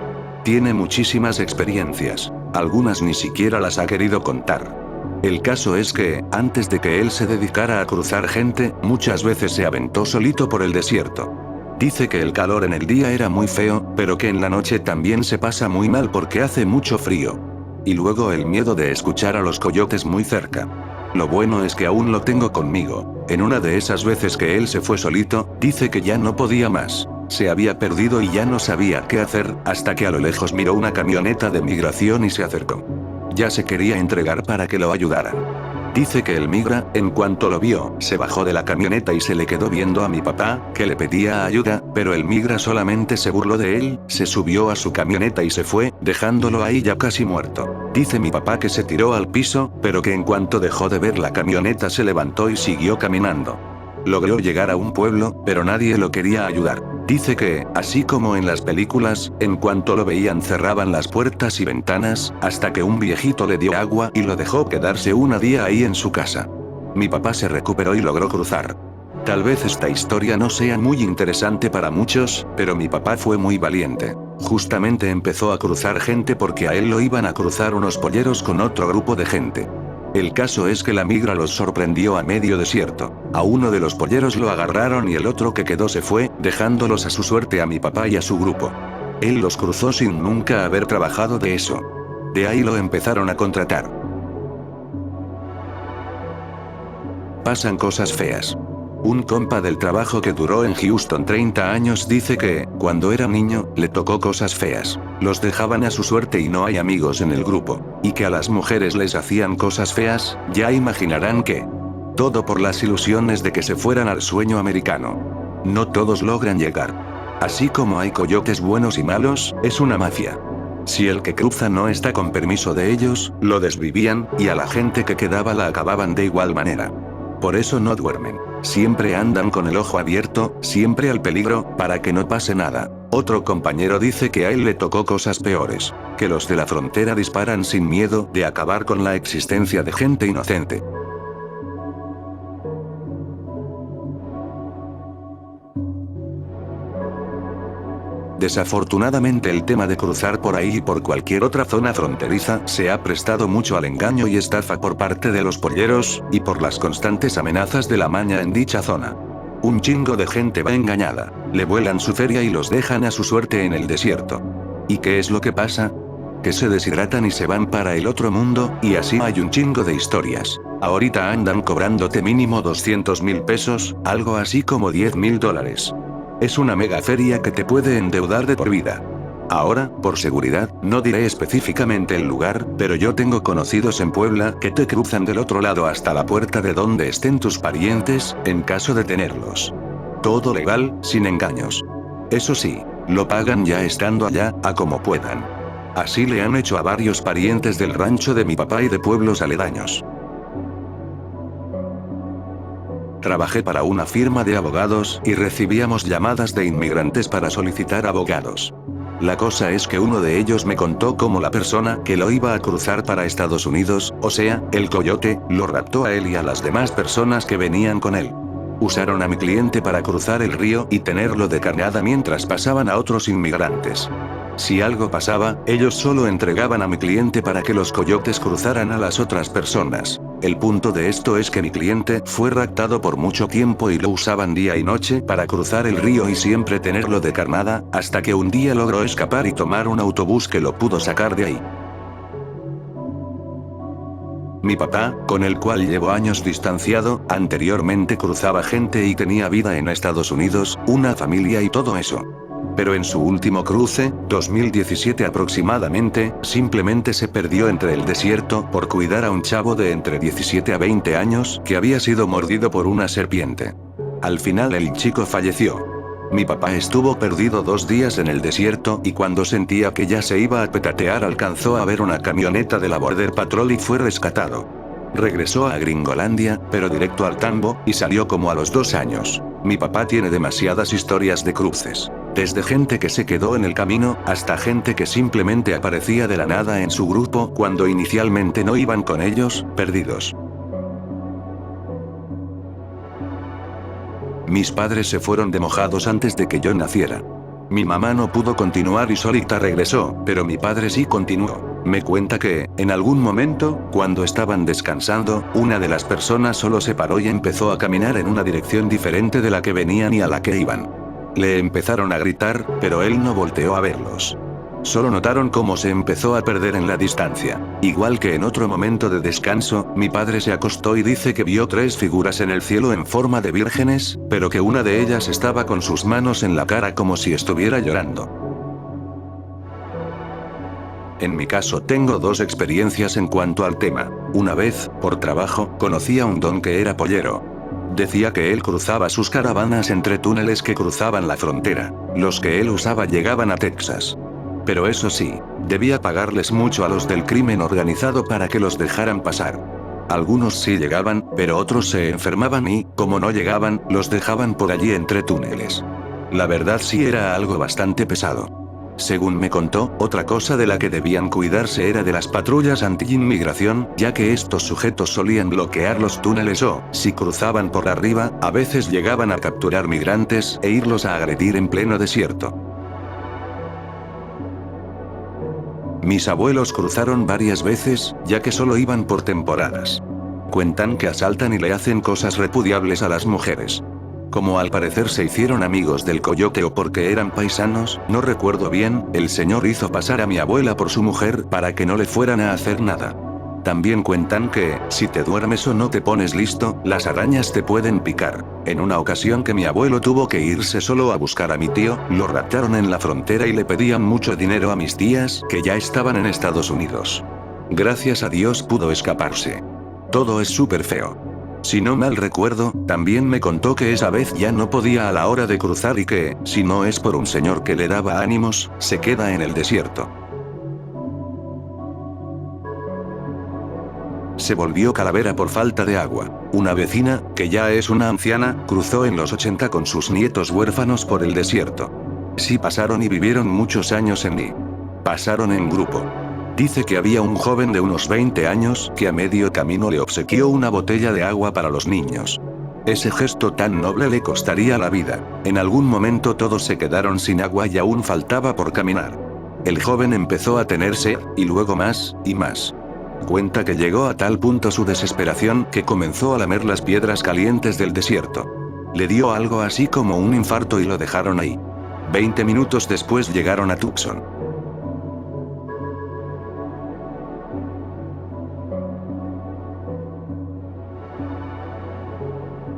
Tiene muchísimas experiencias. Algunas ni siquiera las ha querido contar. El caso es que, antes de que él se dedicara a cruzar gente, muchas veces se aventó solito por el desierto. Dice que el calor en el día era muy feo, pero que en la noche también se pasa muy mal porque hace mucho frío. Y luego el miedo de escuchar a los coyotes muy cerca. Lo bueno es que aún lo tengo conmigo. En una de esas veces que él se fue solito, dice que ya no podía más. Se había perdido y ya no sabía qué hacer, hasta que a lo lejos miró una camioneta de migración y se acercó. Ya se quería entregar para que lo ayudaran. Dice que el migra, en cuanto lo vio, se bajó de la camioneta y se le quedó viendo a mi papá, que le pedía ayuda, pero el migra solamente se burló de él, se subió a su camioneta y se fue, dejándolo ahí ya casi muerto. Dice mi papá que se tiró al piso, pero que en cuanto dejó de ver la camioneta se levantó y siguió caminando. Logró llegar a un pueblo, pero nadie lo quería ayudar. Dice que, así como en las películas, en cuanto lo veían cerraban las puertas y ventanas, hasta que un viejito le dio agua y lo dejó quedarse un día ahí en su casa. Mi papá se recuperó y logró cruzar. Tal vez esta historia no sea muy interesante para muchos, pero mi papá fue muy valiente. Justamente empezó a cruzar gente porque a él lo iban a cruzar unos polleros con otro grupo de gente. El caso es que la migra los sorprendió a medio desierto. A uno de los polleros lo agarraron y el otro que quedó se fue, dejándolos a su suerte a mi papá y a su grupo. Él los cruzó sin nunca haber trabajado de eso. De ahí lo empezaron a contratar. Pasan cosas feas. Un compa del trabajo que duró en Houston 30 años dice que, cuando era niño, le tocó cosas feas. Los dejaban a su suerte y no hay amigos en el grupo. Y que a las mujeres les hacían cosas feas, ya imaginarán que. Todo por las ilusiones de que se fueran al sueño americano. No todos logran llegar. Así como hay coyotes buenos y malos, es una mafia. Si el que cruza no está con permiso de ellos, lo desvivían, y a la gente que quedaba la acababan de igual manera. Por eso no duermen. Siempre andan con el ojo abierto, siempre al peligro, para que no pase nada. Otro compañero dice que a él le tocó cosas peores. Que los de la frontera disparan sin miedo de acabar con la existencia de gente inocente. Desafortunadamente el tema de cruzar por ahí y por cualquier otra zona fronteriza se ha prestado mucho al engaño y estafa por parte de los polleros, y por las constantes amenazas de la maña en dicha zona. Un chingo de gente va engañada, le vuelan su feria y los dejan a su suerte en el desierto. ¿Y qué es lo que pasa? Que se deshidratan y se van para el otro mundo, y así hay un chingo de historias. Ahorita andan cobrándote mínimo 200,000 pesos, algo así como $10,000. Es una mega feria que te puede endeudar de por vida. Ahora, por seguridad, no diré específicamente el lugar, pero yo tengo conocidos en Puebla que te cruzan del otro lado hasta la puerta de donde estén tus parientes, en caso de tenerlos. Todo legal, sin engaños. Eso sí, lo pagan ya estando allá, a como puedan. Así le han hecho a varios parientes del rancho de mi papá y de pueblos aledaños. Trabajé para una firma de abogados y recibíamos llamadas de inmigrantes para solicitar abogados. La cosa es que uno de ellos me contó cómo la persona que lo iba a cruzar para Estados Unidos, o sea, el coyote, lo raptó a él y a las demás personas que venían con él. Usaron a mi cliente para cruzar el río y tenerlo de carnada mientras pasaban a otros inmigrantes. Si algo pasaba, ellos solo entregaban a mi cliente para que los coyotes cruzaran a las otras personas. El punto de esto es que mi cliente fue raptado por mucho tiempo y lo usaban día y noche para cruzar el río y siempre tenerlo de carnada, hasta que un día logró escapar y tomar un autobús que lo pudo sacar de ahí. Mi papá, con el cual llevo años distanciado, anteriormente cruzaba gente y tenía vida en Estados Unidos, una familia y todo eso. Pero en su último cruce, 2017 aproximadamente, simplemente se perdió entre el desierto por cuidar a un chavo de entre 17 a 20 años que había sido mordido por una serpiente. Al final el chico falleció. Mi papá estuvo perdido 2 días en el desierto y cuando sentía que ya se iba a petatear alcanzó a ver una camioneta de la Border Patrol y fue rescatado. Regresó a Gringolandia, pero directo al tambo, y salió como a los 2 años. Mi papá tiene demasiadas historias de cruces. Desde gente que se quedó en el camino, hasta gente que simplemente aparecía de la nada en su grupo cuando inicialmente no iban con ellos, perdidos. Mis padres se fueron de mojados antes de que yo naciera. Mi mamá no pudo continuar y solita regresó, pero mi padre sí continuó. Me cuenta que, en algún momento, cuando estaban descansando, una de las personas solo se paró y empezó a caminar en una dirección diferente de la que venían y a la que iban. Le empezaron a gritar, pero él no volteó a verlos. Solo notaron cómo se empezó a perder en la distancia. Igual que en otro momento de descanso, mi padre se acostó y dice que vio 3 figuras en el cielo en forma de vírgenes, pero que una de ellas estaba con sus manos en la cara como si estuviera llorando. En mi caso tengo 2 experiencias en cuanto al tema. Una vez, por trabajo, conocí a un don que era pollero. Decía que él cruzaba sus caravanas entre túneles que cruzaban la frontera. Los que él usaba llegaban a Texas. Pero eso sí, debía pagarles mucho a los del crimen organizado para que los dejaran pasar. Algunos sí llegaban, pero otros se enfermaban y, como no llegaban, los dejaban por allí entre túneles. La verdad sí era algo bastante pesado. Según me contó, otra cosa de la que debían cuidarse era de las patrullas anti-inmigración, ya que estos sujetos solían bloquear los túneles o, si cruzaban por arriba, a veces llegaban a capturar migrantes e irlos a agredir en pleno desierto. Mis abuelos cruzaron varias veces, ya que solo iban por temporadas. Cuentan que asaltan y le hacen cosas repudiables a las mujeres. Como al parecer se hicieron amigos del coyote o porque eran paisanos, no recuerdo bien, el señor hizo pasar a mi abuela por su mujer para que no le fueran a hacer nada. También cuentan que, si te duermes o no te pones listo, las arañas te pueden picar. En una ocasión que mi abuelo tuvo que irse solo a buscar a mi tío, lo raptaron en la frontera y le pedían mucho dinero a mis tías, que ya estaban en Estados Unidos. Gracias a Dios pudo escaparse. Todo es súper feo. Si no mal recuerdo, también me contó que esa vez ya no podía a la hora de cruzar y que, si no es por un señor que le daba ánimos, se queda en el desierto. Se volvió calavera por falta de agua. Una vecina, que ya es una anciana, cruzó en los 80 con sus nietos huérfanos por el desierto. Sí pasaron y vivieron muchos años en Lee. Pasaron en grupo. Dice que había un joven de unos 20 años que a medio camino le obsequió una botella de agua para los niños. Ese gesto tan noble le costaría la vida. En algún momento todos se quedaron sin agua y aún faltaba por caminar. El joven empezó a tener sed, y luego más, y más. Cuenta que llegó a tal punto su desesperación que comenzó a lamer las piedras calientes del desierto. Le dio algo así como un infarto y lo dejaron ahí. 20 minutos después llegaron a Tucson.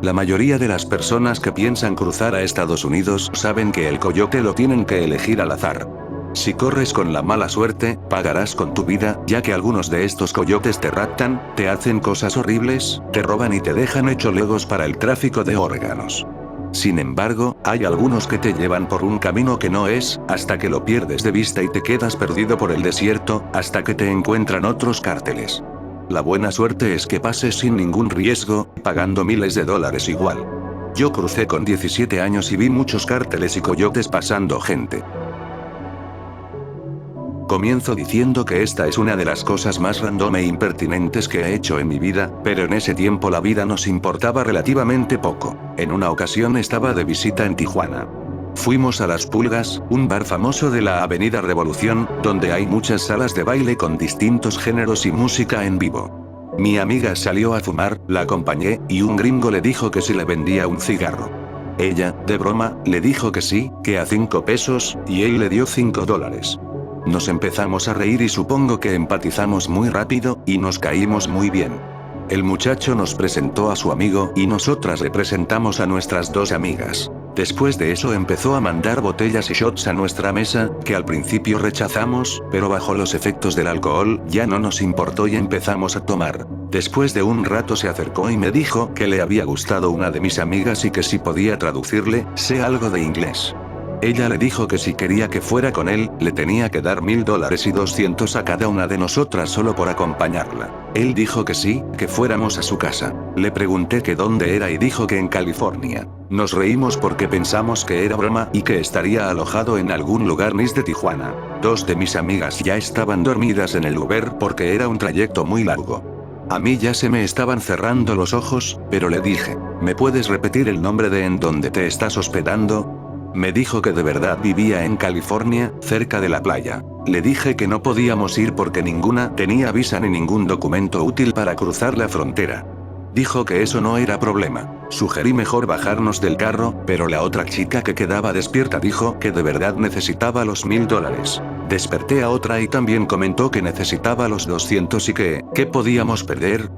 La mayoría de las personas que piensan cruzar a Estados Unidos saben que el coyote lo tienen que elegir al azar. Si corres con la mala suerte, pagarás con tu vida, ya que algunos de estos coyotes te raptan, te hacen cosas horribles, te roban y te dejan hecho legos para el tráfico de órganos. Sin embargo, hay algunos que te llevan por un camino que no es, hasta que lo pierdes de vista y te quedas perdido por el desierto, hasta que te encuentran otros cárteles. La buena suerte es que pases sin ningún riesgo, pagando miles de dólares igual. Yo crucé con 17 años y vi muchos cárteles y coyotes pasando gente. Comienzo diciendo que esta es una de las cosas más random e impertinentes que he hecho en mi vida, pero en ese tiempo la vida nos importaba relativamente poco. En una ocasión estaba de visita en Tijuana. Fuimos a Las Pulgas, un bar famoso de la Avenida Revolución, donde hay muchas salas de baile con distintos géneros y música en vivo. Mi amiga salió a fumar, la acompañé, y un gringo le dijo que si le vendía un cigarro. Ella, de broma, le dijo que sí, que a 5 pesos, y él le dio $5. Nos empezamos a reír y supongo que empatizamos muy rápido, y nos caímos muy bien. El muchacho nos presentó a su amigo y nosotras le presentamos a nuestras 2 amigas. Después de eso empezó a mandar botellas y shots a nuestra mesa, que al principio rechazamos, pero bajo los efectos del alcohol, ya no nos importó y empezamos a tomar. Después de un rato se acercó y me dijo que le había gustado una de mis amigas y que si podía traducirle, sé algo de inglés. Ella le dijo que si quería que fuera con él, le tenía que dar $1000 y 200 a cada una de nosotras solo por acompañarla. Él dijo que sí, que fuéramos a su casa. Le pregunté que dónde era y dijo que en California. Nos reímos porque pensamos que era broma y que estaría alojado en algún lugar nice de Tijuana. 2 de mis amigas ya estaban dormidas en el Uber porque era un trayecto muy largo. A mí ya se me estaban cerrando los ojos, pero le dije, ¿me puedes repetir el nombre de en donde te estás hospedando? Me dijo que de verdad vivía en California, cerca de la playa. Le dije que no podíamos ir porque ninguna tenía visa ni ningún documento útil para cruzar la frontera. Dijo que eso no era problema. Sugerí mejor bajarnos del carro, pero la otra chica que quedaba despierta dijo que de verdad necesitaba los $1000. Desperté a otra y también comentó que necesitaba los 200 y que podíamos perder.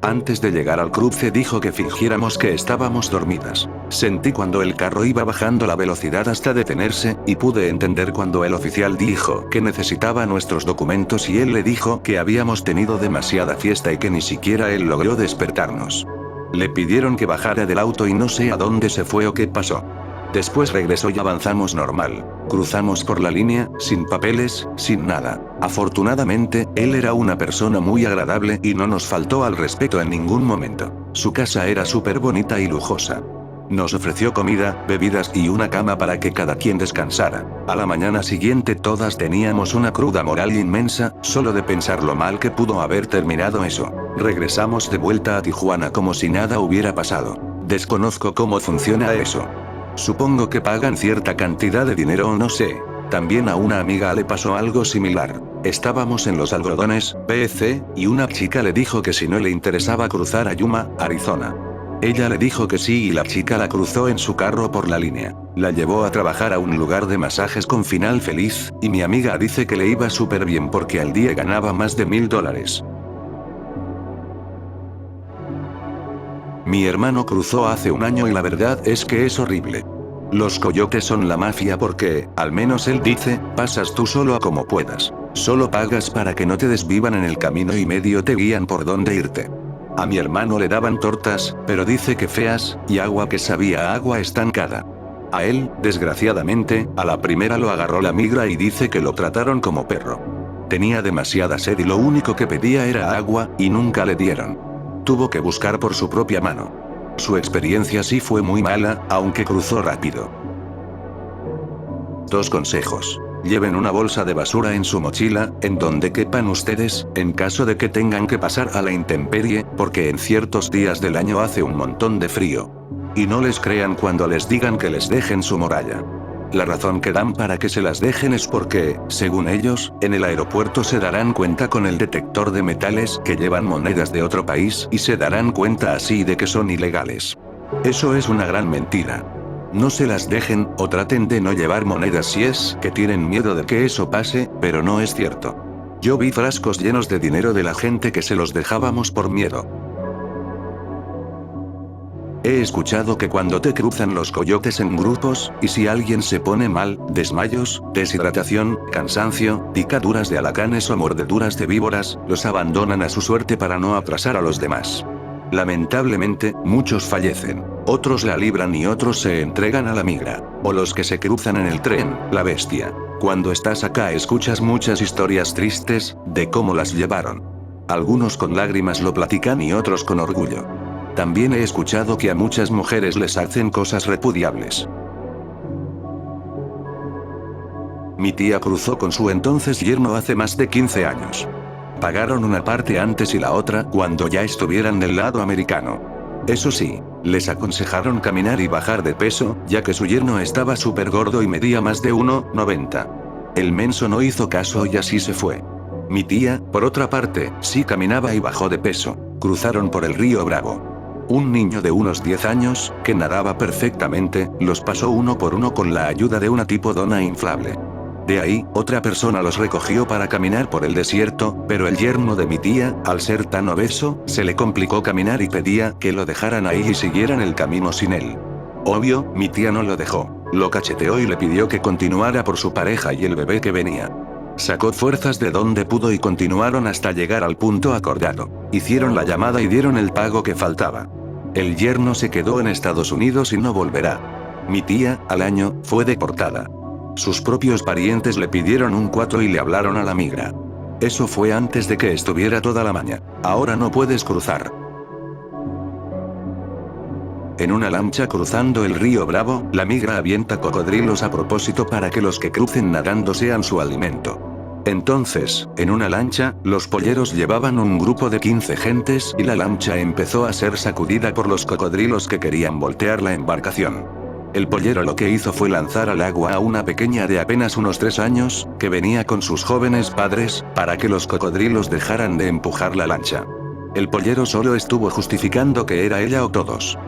Antes de llegar al cruce dijo que fingiéramos que estábamos dormidas. Sentí cuando el carro iba bajando la velocidad hasta detenerse, y pude entender cuando el oficial dijo que necesitaba nuestros documentos y él le dijo que habíamos tenido demasiada fiesta y que ni siquiera él logró despertarnos. Le pidieron que bajara del auto y no sé a dónde se fue o qué pasó. Después regresó y avanzamos normal. Cruzamos por la línea, sin papeles, sin nada. Afortunadamente, él era una persona muy agradable y no nos faltó al respeto en ningún momento. Su casa era súper bonita y lujosa. Nos ofreció comida, bebidas y una cama para que cada quien descansara. A la mañana siguiente todas teníamos una cruda moral inmensa, solo de pensar lo mal que pudo haber terminado eso. Regresamos de vuelta a Tijuana como si nada hubiera pasado. Desconozco cómo funciona eso. Supongo que pagan cierta cantidad de dinero o no sé. También a una amiga le pasó algo similar. Estábamos en los algodones, BC, y una chica le dijo que si no le interesaba cruzar a Yuma, Arizona. Ella le dijo que sí y la chica la cruzó en su carro por la línea. La llevó a trabajar a un lugar de masajes con final feliz, y mi amiga dice que le iba súper bien porque al día ganaba más de $1000. Mi hermano cruzó hace un año y la verdad es que es horrible. Los coyotes son la mafia porque, al menos él dice, pasas tú solo a como puedas. Solo pagas para que no te desvivan en el camino y medio te guían por dónde irte. A mi hermano le daban tortas, pero dice que feas, y agua que sabía a agua estancada. A él, desgraciadamente, a la primera lo agarró la migra y dice que lo trataron como perro. Tenía demasiada sed y lo único que pedía era agua, y nunca le dieron. Tuvo que buscar por su propia mano. Su experiencia sí fue muy mala, aunque cruzó rápido. 2 consejos. Lleven una bolsa de basura en su mochila, en donde quepan ustedes, en caso de que tengan que pasar a la intemperie, porque en ciertos días del año hace un montón de frío. Y no les crean cuando les digan que les dejen su morralla. La razón que dan para que se las dejen es porque, según ellos, en el aeropuerto se darán cuenta con el detector de metales que llevan monedas de otro país y se darán cuenta así de que son ilegales. Eso es una gran mentira. No se las dejen, o traten de no llevar monedas si es que tienen miedo de que eso pase, pero no es cierto. Yo vi frascos llenos de dinero de la gente que se los dejábamos por miedo. He escuchado que cuando te cruzan los coyotes en grupos, y si alguien se pone mal, desmayos, deshidratación, cansancio, picaduras de alacranes o mordeduras de víboras, los abandonan a su suerte para no atrasar a los demás. Lamentablemente, muchos fallecen. Otros la libran y otros se entregan a la migra. O los que se cruzan en el tren, la bestia. Cuando estás acá escuchas muchas historias tristes, de cómo las llevaron. Algunos con lágrimas lo platican y otros con orgullo. También he escuchado que a muchas mujeres les hacen cosas repudiables. Mi tía cruzó con su entonces yerno hace más de 15 años. Pagaron una parte antes y la otra cuando ya estuvieran del lado americano. Eso sí, les aconsejaron caminar y bajar de peso, ya que su yerno estaba súper gordo y medía más de 1,90. El menso no hizo caso y así se fue. Mi tía, por otra parte, sí caminaba y bajó de peso. Cruzaron por el río Bravo. Un niño de unos 10 años, que nadaba perfectamente, los pasó uno por uno con la ayuda de una tipo dona inflable. De ahí, otra persona los recogió para caminar por el desierto, pero el yerno de mi tía, al ser tan obeso, se le complicó caminar y pedía que lo dejaran ahí y siguieran el camino sin él. Obvio, mi tía no lo dejó. Lo cacheteó y le pidió que continuara por su pareja y el bebé que venía. Sacó fuerzas de donde pudo y continuaron hasta llegar al punto acordado. Hicieron la llamada y dieron el pago que faltaba. El yerno se quedó en Estados Unidos y no volverá. Mi tía, al año, fue deportada. Sus propios parientes le pidieron un 4 y le hablaron a la migra. Eso fue antes de que estuviera toda la maña. Ahora no puedes cruzar. En una lancha cruzando el río Bravo, la migra avienta cocodrilos a propósito para que los que crucen nadando sean su alimento. Entonces, en una lancha, los polleros llevaban un grupo de 15 gentes y la lancha empezó a ser sacudida por los cocodrilos que querían voltear la embarcación. El pollero lo que hizo fue lanzar al agua a una pequeña de apenas unos 3 años, que venía con sus jóvenes padres, para que los cocodrilos dejaran de empujar la lancha. El pollero solo estuvo justificando que era ella o todos.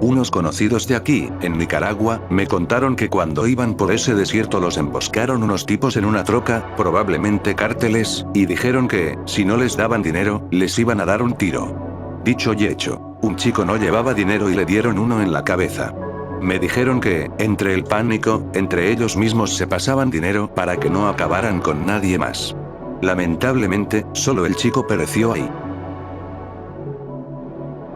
Unos conocidos de aquí, en Nicaragua, me contaron que cuando iban por ese desierto los emboscaron unos tipos en una troca, probablemente cárteles, y dijeron que, si no les daban dinero, les iban a dar un tiro. Dicho y hecho, un chico no llevaba dinero y le dieron uno en la cabeza. Me dijeron que, entre el pánico, entre ellos mismos se pasaban dinero para que no acabaran con nadie más. Lamentablemente, solo el chico pereció ahí.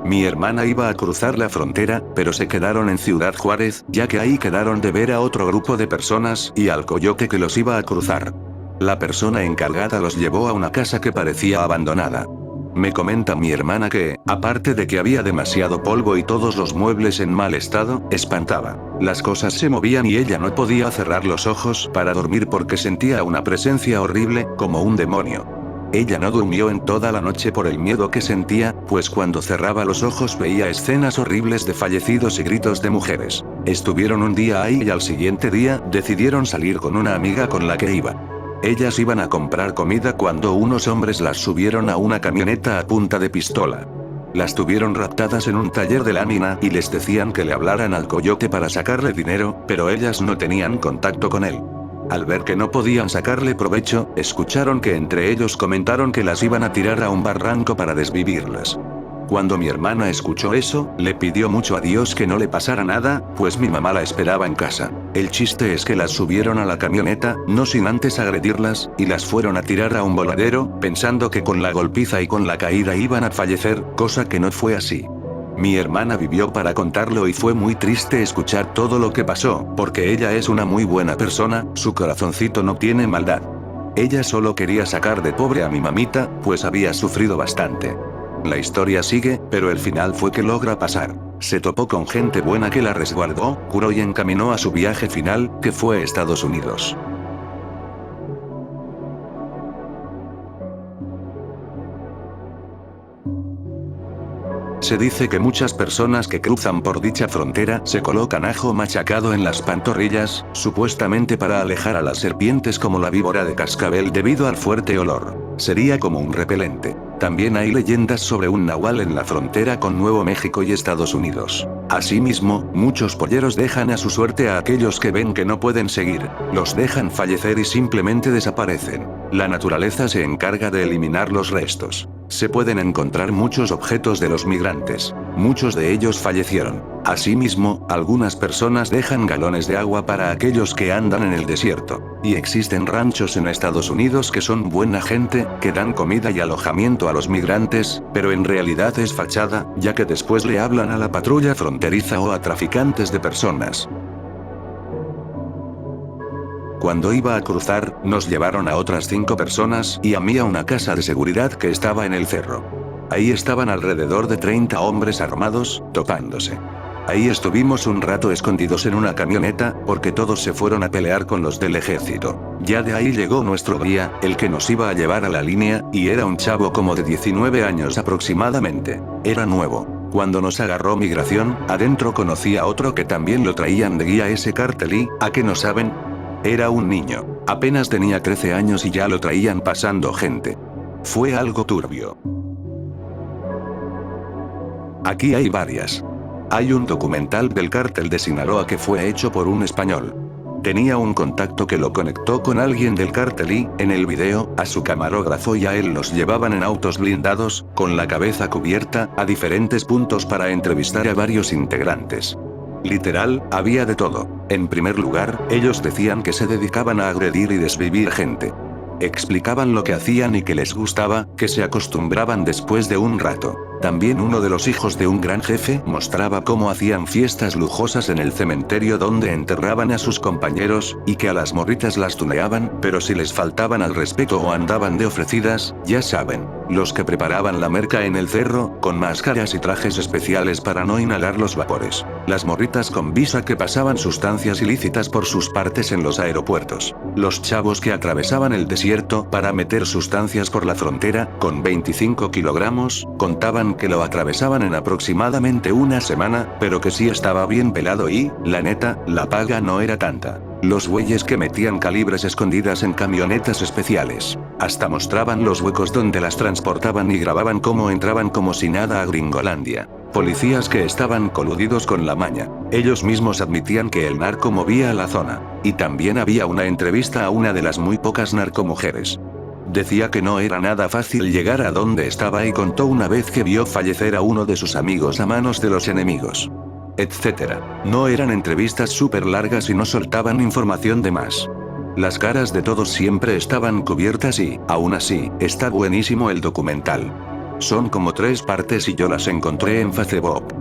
Mi hermana iba a cruzar la frontera, pero se quedaron en Ciudad Juárez, ya que ahí quedaron de ver a otro grupo de personas y al coyote que los iba a cruzar. La persona encargada los llevó a una casa que parecía abandonada. Me comenta mi hermana que, aparte de que había demasiado polvo y todos los muebles en mal estado, espantaba. Las cosas se movían y ella no podía cerrar los ojos para dormir porque sentía una presencia horrible, como un demonio. Ella no durmió en toda la noche por el miedo que sentía, pues cuando cerraba los ojos veía escenas horribles de fallecidos y gritos de mujeres. Estuvieron un día ahí y al siguiente día decidieron salir con una amiga con la que iba. Ellas iban a comprar comida cuando unos hombres las subieron a una camioneta a punta de pistola. Las tuvieron raptadas en un taller de lámina y les decían que le hablaran al coyote para sacarle dinero, pero ellas no tenían contacto con él. Al ver que no podían sacarle provecho, escucharon que entre ellos comentaron que las iban a tirar a un barranco para desvivirlas. Cuando mi hermana escuchó eso, le pidió mucho a Dios que no le pasara nada, pues mi mamá la esperaba en casa. El chiste es que las subieron a la camioneta, no sin antes agredirlas, y las fueron a tirar a un voladero, pensando que con la golpiza y con la caída iban a fallecer, cosa que no fue así. Mi hermana vivió para contarlo y fue muy triste escuchar todo lo que pasó, porque ella es una muy buena persona, su corazoncito no tiene maldad. Ella solo quería sacar de pobre a mi mamita, pues había sufrido bastante. La historia sigue, pero el final fue que logra pasar. Se topó con gente buena que la resguardó, curó y encaminó a su viaje final, que fue a Estados Unidos. Se dice que muchas personas que cruzan por dicha frontera se colocan ajo machacado en las pantorrillas, supuestamente para alejar a las serpientes como la víbora de cascabel debido al fuerte olor. Sería como un repelente. También hay leyendas sobre un nahual en la frontera con Nuevo México y Estados Unidos. Asimismo, muchos polleros dejan a su suerte a aquellos que ven que no pueden seguir. Los dejan fallecer y simplemente desaparecen. La naturaleza se encarga de eliminar los restos. Se pueden encontrar muchos objetos de los migrantes. Muchos de ellos fallecieron. Asimismo, algunas personas dejan galones de agua para aquellos que andan en el desierto. Y existen ranchos en Estados Unidos que son buena gente, que dan comida y alojamiento a los migrantes, pero en realidad es fachada, ya que después le hablan a la patrulla fronteriza o a traficantes de personas. Cuando iba a cruzar, nos llevaron a otras 5 personas y a mí a una casa de seguridad que estaba en el cerro. Ahí estaban alrededor de 30 hombres armados, topándose. Ahí estuvimos un rato escondidos en una camioneta, porque todos se fueron a pelear con los del ejército. Ya de ahí llegó nuestro guía, el que nos iba a llevar a la línea, y era un chavo como de 19 años aproximadamente. Era nuevo. Cuando nos agarró migración, adentro conocí a otro que también lo traían de guía ese cártel y, ¿a qué no saben? Era un niño. Apenas tenía 13 años y ya lo traían pasando gente. Fue algo turbio. Aquí hay varias. Hay un documental del cártel de Sinaloa que fue hecho por un español. Tenía un contacto que lo conectó con alguien del cártel y, en el video, a su camarógrafo y a él los llevaban en autos blindados, con la cabeza cubierta, a diferentes puntos para entrevistar a varios integrantes. Literal, había de todo. En primer lugar, ellos decían que se dedicaban a agredir y desvivir gente. Explicaban lo que hacían y que les gustaba, que se acostumbraban después de un rato. También uno de los hijos de un gran jefe mostraba cómo hacían fiestas lujosas en el cementerio donde enterraban a sus compañeros, y que a las morritas las tuneaban, pero si les faltaban al respeto o andaban de ofrecidas, ya saben, los que preparaban la merca en el cerro, con máscaras y trajes especiales para no inhalar los vapores. Las morritas con visa que pasaban sustancias ilícitas por sus partes en los aeropuertos. Los chavos que atravesaban el desierto para meter sustancias por la frontera, con 25 kilogramos, contaban que lo atravesaban en aproximadamente una semana, pero que sí estaba bien pelado y, la neta, la paga no era tanta. Los güeyes que metían calibres escondidas en camionetas especiales. Hasta mostraban los huecos donde las transportaban y grababan cómo entraban como si nada a Gringolandia. Policías que estaban coludidos con la maña. Ellos mismos admitían que el narco movía a la zona. Y también había una entrevista a una de las muy pocas narcomujeres. Decía que no era nada fácil llegar a donde estaba y contó una vez que vio fallecer a uno de sus amigos a manos de los enemigos. Etcétera. No eran entrevistas súper largas y no soltaban información de más. Las caras de todos siempre estaban cubiertas y, aún así, está buenísimo el documental. Son como 3 partes y yo las encontré en Facebook.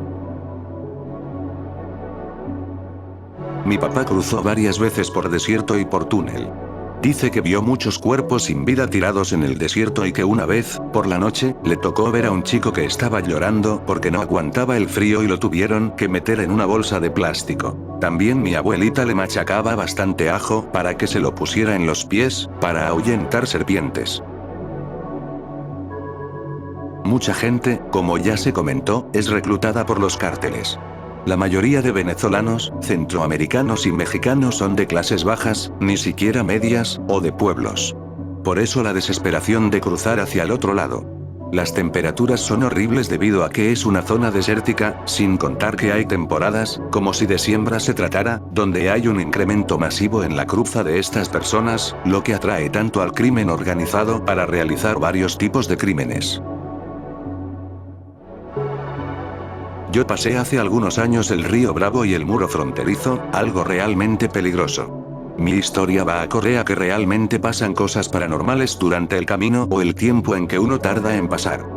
Mi papá cruzó varias veces por desierto y por túnel. Dice que vio muchos cuerpos sin vida tirados en el desierto y que una vez, por la noche, le tocó ver a un chico que estaba llorando porque no aguantaba el frío y lo tuvieron que meter en una bolsa de plástico. También mi abuelita le machacaba bastante ajo para que se lo pusiera en los pies, para ahuyentar serpientes. Mucha gente, como ya se comentó, es reclutada por los cárteles. La mayoría de venezolanos, centroamericanos y mexicanos son de clases bajas, ni siquiera medias, o de pueblos. Por eso la desesperación de cruzar hacia el otro lado. Las temperaturas son horribles debido a que es una zona desértica, sin contar que hay temporadas, como si de siembra se tratara, donde hay un incremento masivo en la cruza de estas personas, lo que atrae tanto al crimen organizado para realizar varios tipos de crímenes. Yo pasé hace algunos años el río Bravo y el muro fronterizo, algo realmente peligroso. Mi historia va acorde a que realmente pasan cosas paranormales durante el camino o el tiempo en que uno tarda en pasar.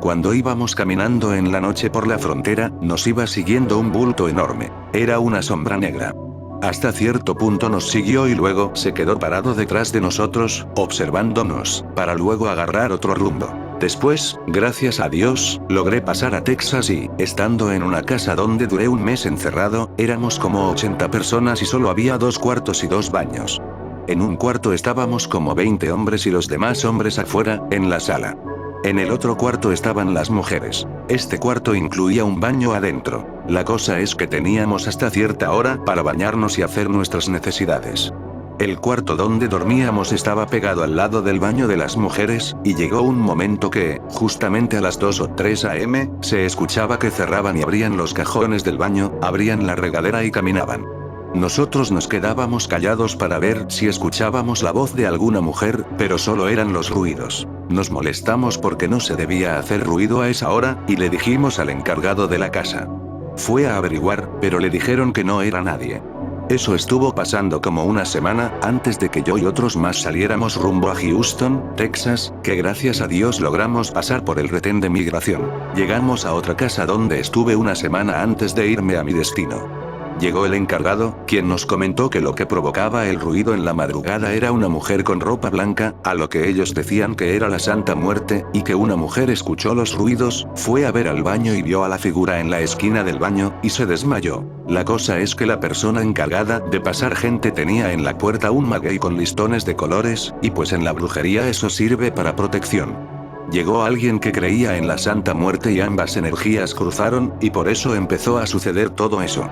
Cuando íbamos caminando en la noche por la frontera, nos iba siguiendo un bulto enorme. Era una sombra negra. Hasta cierto punto nos siguió y luego se quedó parado detrás de nosotros, observándonos, para luego agarrar otro rumbo. Después, gracias a Dios, logré pasar a Texas y, estando en una casa donde duré un mes encerrado, éramos como 80 personas y solo había 2 cuartos y 2 baños. En un cuarto estábamos como 20 hombres y los demás hombres afuera, en la sala. En el otro cuarto estaban las mujeres. Este cuarto incluía un baño adentro. La cosa es que teníamos hasta cierta hora para bañarnos y hacer nuestras necesidades. El cuarto donde dormíamos estaba pegado al lado del baño de las mujeres, y llegó un momento que, justamente a las 2 o 3 am, se escuchaba que cerraban y abrían los cajones del baño, abrían la regadera y caminaban. Nosotros nos quedábamos callados para ver si escuchábamos la voz de alguna mujer, pero solo eran los ruidos. Nos molestamos porque no se debía hacer ruido a esa hora, y le dijimos al encargado de la casa. Fue a averiguar, pero le dijeron que no era nadie. Eso estuvo pasando como una semana, antes de que yo y otros más saliéramos rumbo a Houston, Texas, que gracias a Dios logramos pasar por el retén de migración. Llegamos a otra casa donde estuve una semana antes de irme a mi destino. Llegó el encargado, quien nos comentó que lo que provocaba el ruido en la madrugada era una mujer con ropa blanca, a lo que ellos decían que era la Santa Muerte, y que una mujer escuchó los ruidos, fue a ver al baño y vio a la figura en la esquina del baño, y se desmayó. La cosa es que la persona encargada de pasar gente tenía en la puerta un maguey con listones de colores, y pues en la brujería eso sirve para protección. Llegó alguien que creía en la Santa Muerte y ambas energías cruzaron, y por eso empezó a suceder todo eso.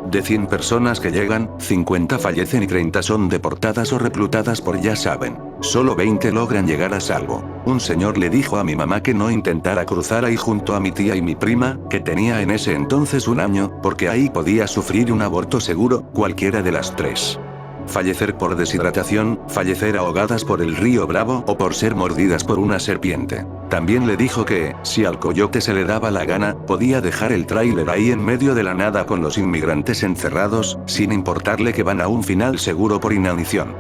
De 100 personas que llegan, 50 fallecen y 30 son deportadas o reclutadas por ya saben. Solo 20 logran llegar a salvo. Un señor le dijo a mi mamá que no intentara cruzar ahí junto a mi tía y mi prima, que tenía en ese entonces 1 año, porque ahí podía sufrir un aborto seguro, cualquiera de las 3. Fallecer por deshidratación, fallecer ahogadas por el río Bravo o por ser mordidas por una serpiente. También le dijo que, si al coyote se le daba la gana, podía dejar el tráiler ahí en medio de la nada con los inmigrantes encerrados, sin importarle que van a un final seguro por inanición.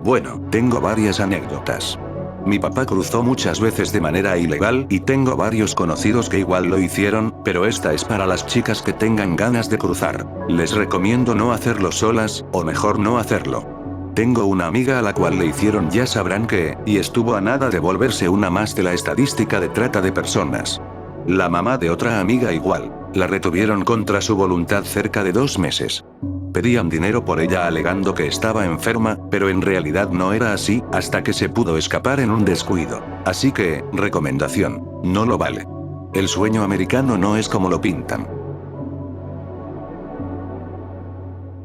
Bueno, tengo varias anécdotas. Mi papá cruzó muchas veces de manera ilegal y tengo varios conocidos que igual lo hicieron, pero esta es para las chicas que tengan ganas de cruzar. Les recomiendo no hacerlo solas, o mejor no hacerlo. Tengo una amiga a la cual le hicieron ya sabrán qué, y estuvo a nada de volverse una más de la estadística de trata de personas. La mamá de otra amiga igual, la retuvieron contra su voluntad cerca de 2 meses. Pedían dinero por ella alegando que estaba enferma, pero en realidad no era así, hasta que se pudo escapar en un descuido. Así que, recomendación, no lo vale. El sueño americano no es como lo pintan.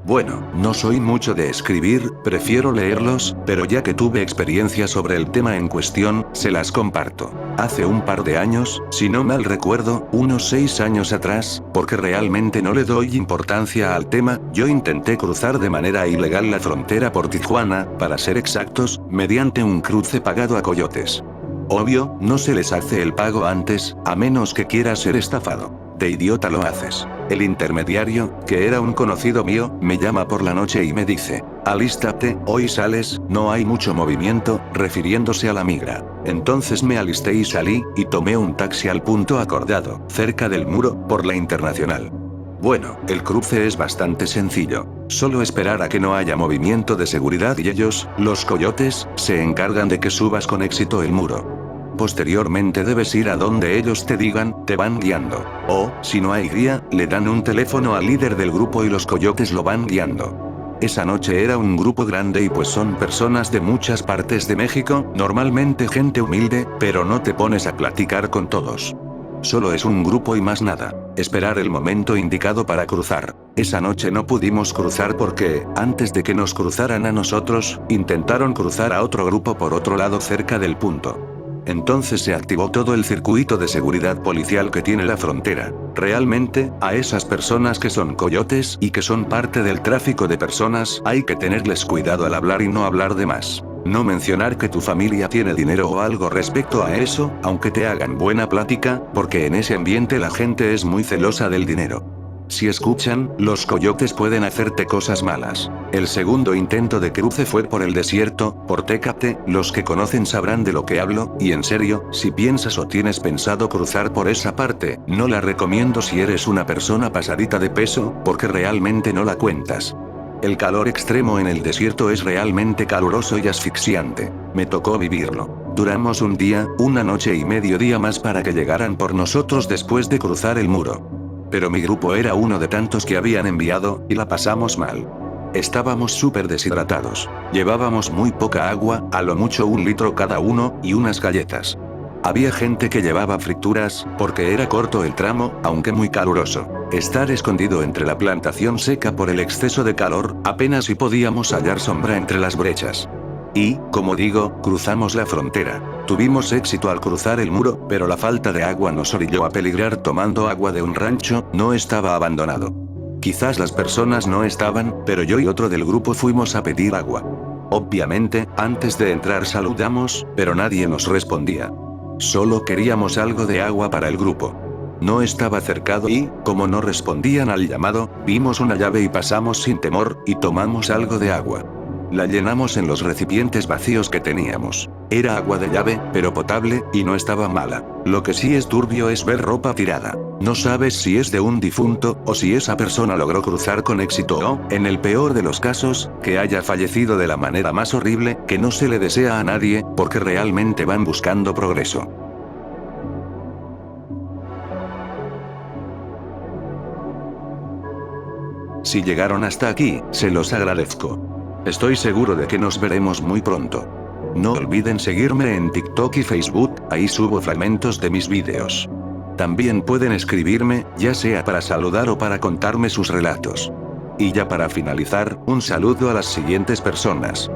Bueno, no soy mucho de escribir, prefiero leerlos, pero ya que tuve experiencia sobre el tema en cuestión, se las comparto. Hace un par de años, si no mal recuerdo, unos 6 años atrás, porque realmente no le doy importancia al tema, yo intenté cruzar de manera ilegal la frontera por Tijuana, para ser exactos, mediante un cruce pagado a coyotes. Obvio, no se les hace el pago antes, a menos que quieras ser estafado. De idiota lo haces. El intermediario, que era un conocido mío, me llama por la noche y me dice: alístate, hoy sales, no hay mucho movimiento, refiriéndose a la migra. Entonces me alisté y salí, y tomé un taxi al punto acordado, cerca del muro, por la Internacional. Bueno, el cruce es bastante sencillo. Solo esperar a que no haya movimiento de seguridad y ellos, los coyotes, se encargan de que subas con éxito el muro. Posteriormente debes ir a donde ellos te digan, te van guiando. O, si no hay guía, le dan un teléfono al líder del grupo y los coyotes lo van guiando. Esa noche era un grupo grande y pues son personas de muchas partes de México, normalmente gente humilde, pero no te pones a platicar con todos. Solo es un grupo y más nada. Esperar el momento indicado para cruzar. Esa noche no pudimos cruzar porque, antes de que nos cruzaran a nosotros, intentaron cruzar a otro grupo por otro lado cerca del punto. Entonces se activó todo el circuito de seguridad policial que tiene la frontera. Realmente, a esas personas que son coyotes y que son parte del tráfico de personas, hay que tenerles cuidado al hablar y no hablar de más. No mencionar que tu familia tiene dinero o algo respecto a eso, aunque te hagan buena plática, porque en ese ambiente la gente es muy celosa del dinero. Si escuchan, los coyotes pueden hacerte cosas malas. El segundo intento de cruce fue por el desierto, por Tecate, los que conocen sabrán de lo que hablo, y en serio, si piensas o tienes pensado cruzar por esa parte, no la recomiendo si eres una persona pasadita de peso, porque realmente no la cuentas. El calor extremo en el desierto es realmente caluroso y asfixiante. Me tocó vivirlo. Duramos un día, una noche y mediodía más para que llegaran por nosotros después de cruzar el muro. Pero mi grupo era uno de tantos que habían enviado, y la pasamos mal. Estábamos súper deshidratados. Llevábamos muy poca agua, a lo mucho 1 litro cada uno, y unas galletas. Había gente que llevaba frituras, porque era corto el tramo, aunque muy caluroso. Estar escondido entre la plantación seca por el exceso de calor, apenas si podíamos hallar sombra entre las brechas. Y, como digo, cruzamos la frontera. Tuvimos éxito al cruzar el muro, pero la falta de agua nos orilló a peligrar tomando agua de un rancho, no estaba abandonado. Quizás las personas no estaban, pero yo y otro del grupo fuimos a pedir agua. Obviamente, antes de entrar saludamos, pero nadie nos respondía. Solo queríamos algo de agua para el grupo. No estaba cercado y, como no respondían al llamado, vimos una llave y pasamos sin temor, y tomamos algo de agua. La llenamos en los recipientes vacíos que teníamos. Era agua de llave, pero potable, y no estaba mala. Lo que sí es turbio es ver ropa tirada. No sabes si es de un difunto, o si esa persona logró cruzar con éxito o, en el peor de los casos, que haya fallecido de la manera más horrible, que no se le desea a nadie, porque realmente van buscando progreso. Si llegaron hasta aquí, se los agradezco. Estoy seguro de que nos veremos muy pronto. No olviden seguirme en TikTok y Facebook, ahí subo fragmentos de mis vídeos. También pueden escribirme, ya sea para saludar o para contarme sus relatos. Y ya para finalizar, un saludo a las siguientes personas.